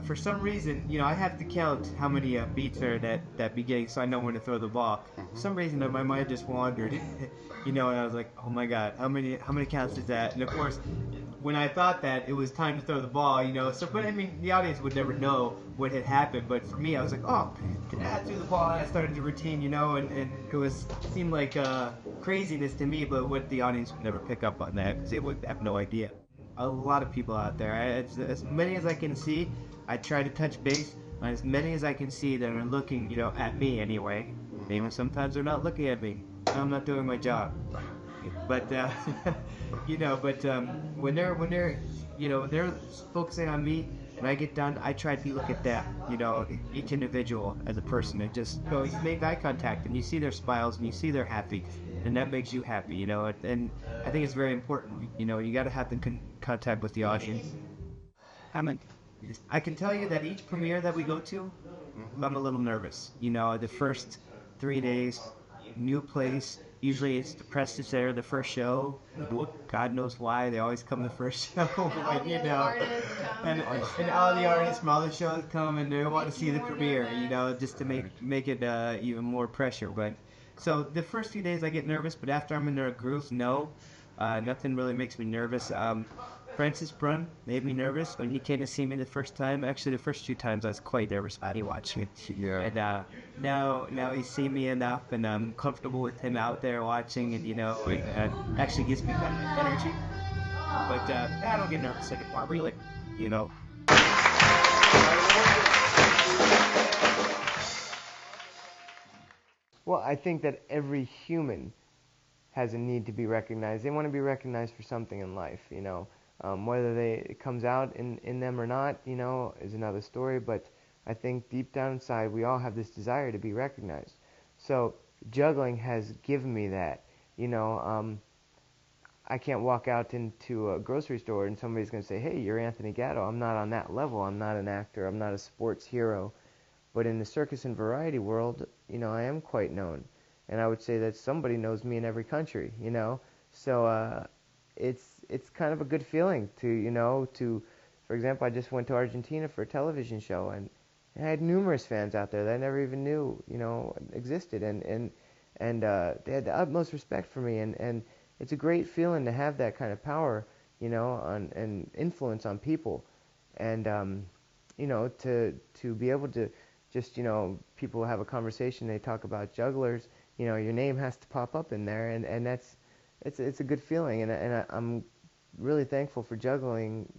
G: for some reason, I have to count how many beats are at that beginning so I know when to throw the ball. For some reason, my mind just wandered, and I was like, oh my god, how many counts is that? And of course, when I thought that, it was time to throw the ball, but I mean, the audience would never know what had happened, but for me, I was like, oh, I threw the ball, and I started to routine, and it seemed like craziness to me, but what the audience would never pick up on that, because they would have no idea. A lot of people out there, as many as I can see, I try to touch base on as many as I can see that are looking, at me anyway. Even sometimes they're not looking at me. I'm not doing my job. But when they're focusing on me and I get done, I try to look at them, each individual as a person, and just you make eye contact and you see their smiles and you see they're happy, and that makes you happy, and I think it's very important, you got to have the contact with the audience. I can tell you that each premiere that we go to, I'm a little nervous. The first 3 days, new place. Usually it's the press is there the first show. God knows why they always come the first show. And all the artists from all the shows come and they want to see the premiere. Just to make it even more pressure. But so the first few days I get nervous, but after I'm in the groove, nothing really makes me nervous. Francis Brunn made me nervous when he came to see me the first time. Actually, the first 2 times I was quite nervous when he watched me. Yeah. And now he's seen me enough, and I'm comfortable with him out there watching, and it actually gives me that energy. But I don't get nervous anymore, really. Well, I think that every human has a need to be recognized. They want to be recognized for something in life, Whether it comes out in them or not, is another story. But I think deep down inside, we all have this desire to be recognized. So juggling has given me that. I can't walk out into a grocery store and somebody's going to say, hey, you're Anthony Gatto. I'm not on that level. I'm not an actor. I'm not a sports hero. But in the circus and variety world, I am quite known. And I would say that somebody knows me in every country, So it's kind of a good feeling to, for example, I just went to Argentina for a television show, and I had numerous fans out there that I never even knew, existed, and they had the utmost respect for me, and it's a great feeling to have that kind of power, and influence on people, and to be able to just, people have a conversation, they talk about jugglers, your name has to pop up in there, and it's a good feeling, and I'm really thankful for juggling,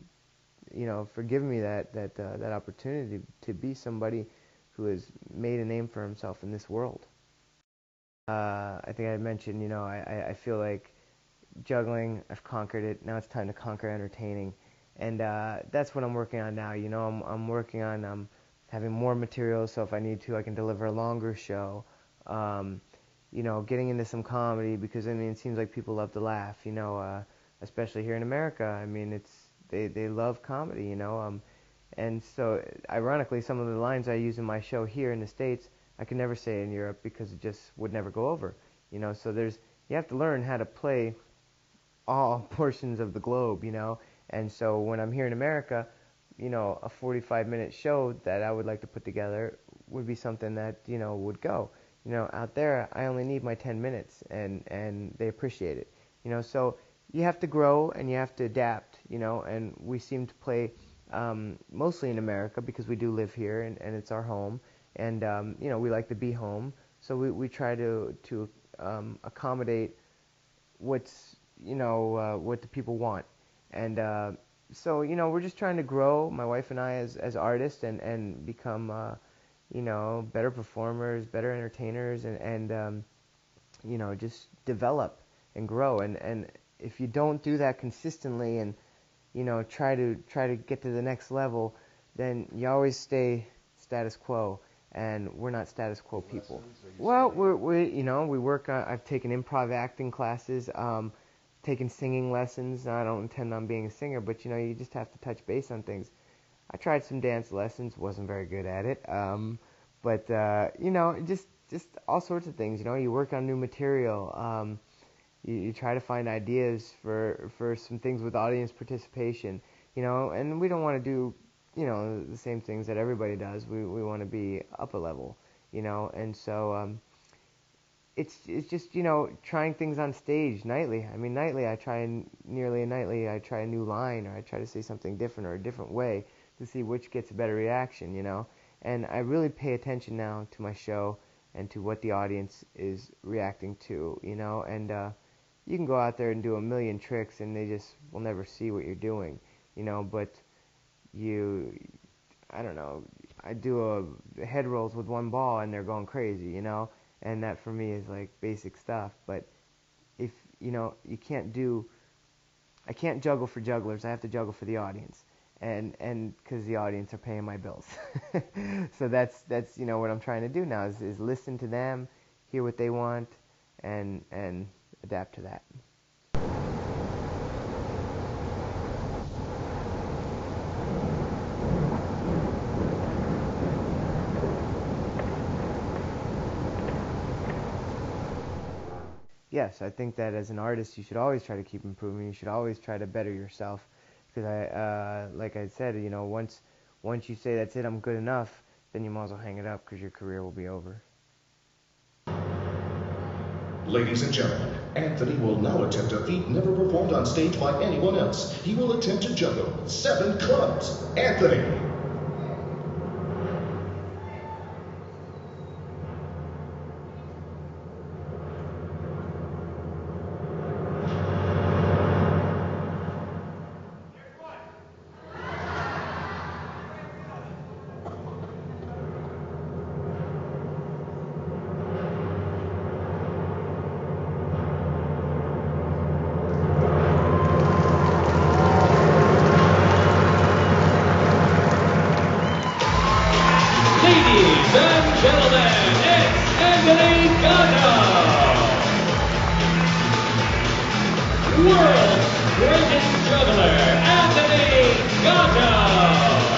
G: for giving me that opportunity to be somebody who has made a name for himself in this world. I think I mentioned, I feel like juggling, I've conquered it. Now it's time to conquer entertaining, and that's what I'm working on now. I'm working on having more material, so if I need to, I can deliver a longer show. Getting into some comedy, because it seems like people love to laugh. Especially here in America. They love comedy. And so ironically, some of the lines I use in my show here in the States, I could never say in Europe because it just would never go over. So you have to learn how to play all portions of the globe, And so when I'm here in America, a 45-minute show that I would like to put together would be something that, would go. Out there, I only need my 10 minutes, and they appreciate it. So you have to grow and you have to adapt, and we seem to play mostly in America because we do live here and it's our home, and we like to be home, so we try to accommodate what's what the people want, and so we're just trying to grow, my wife and I, as artists, and become better performers, better entertainers, and just develop and grow, and if you don't do that consistently and try to get to the next level, then you always stay status quo, and we're not status quo people. Well, we work on, I've taken improv acting classes, taken singing lessons. Now, I don't intend on being a singer, but you just have to touch base on things. I tried some dance lessons, wasn't very good at it, but just all sorts of things. You work on new material. You try to find ideas for some things with audience participation, and we don't want to do, the same things that everybody does. We want to be up a level, and so it's just, trying things on stage nightly. Nightly I try a new line, or I try to say something different or a different way to see which gets a better reaction, and I really pay attention now to my show and to what the audience is reacting to, and you can go out there and do a million tricks and they just will never see what you're doing, but I don't know, I do head rolls with one ball and they're going crazy, and that for me is like basic stuff. But if, I can't juggle for jugglers, I have to juggle for the audience, and because the audience are paying my bills. So that's what I'm trying to do now is listen to them, hear what they want, and adapt to that. Yes, I think that as an artist, you should always try to keep improving. You should always try to better yourself, because like I said, once you say that's it, I'm good enough, then you might as well hang it up because your career will be over.
J: Ladies and gentlemen, Anthony will now attempt a feat never performed on stage by anyone else. He will attempt to juggle 7 clubs. Anthony.
S: Ladies and gentlemen, it's Anthony Gatto! World's greatest juggler, Anthony Gatto!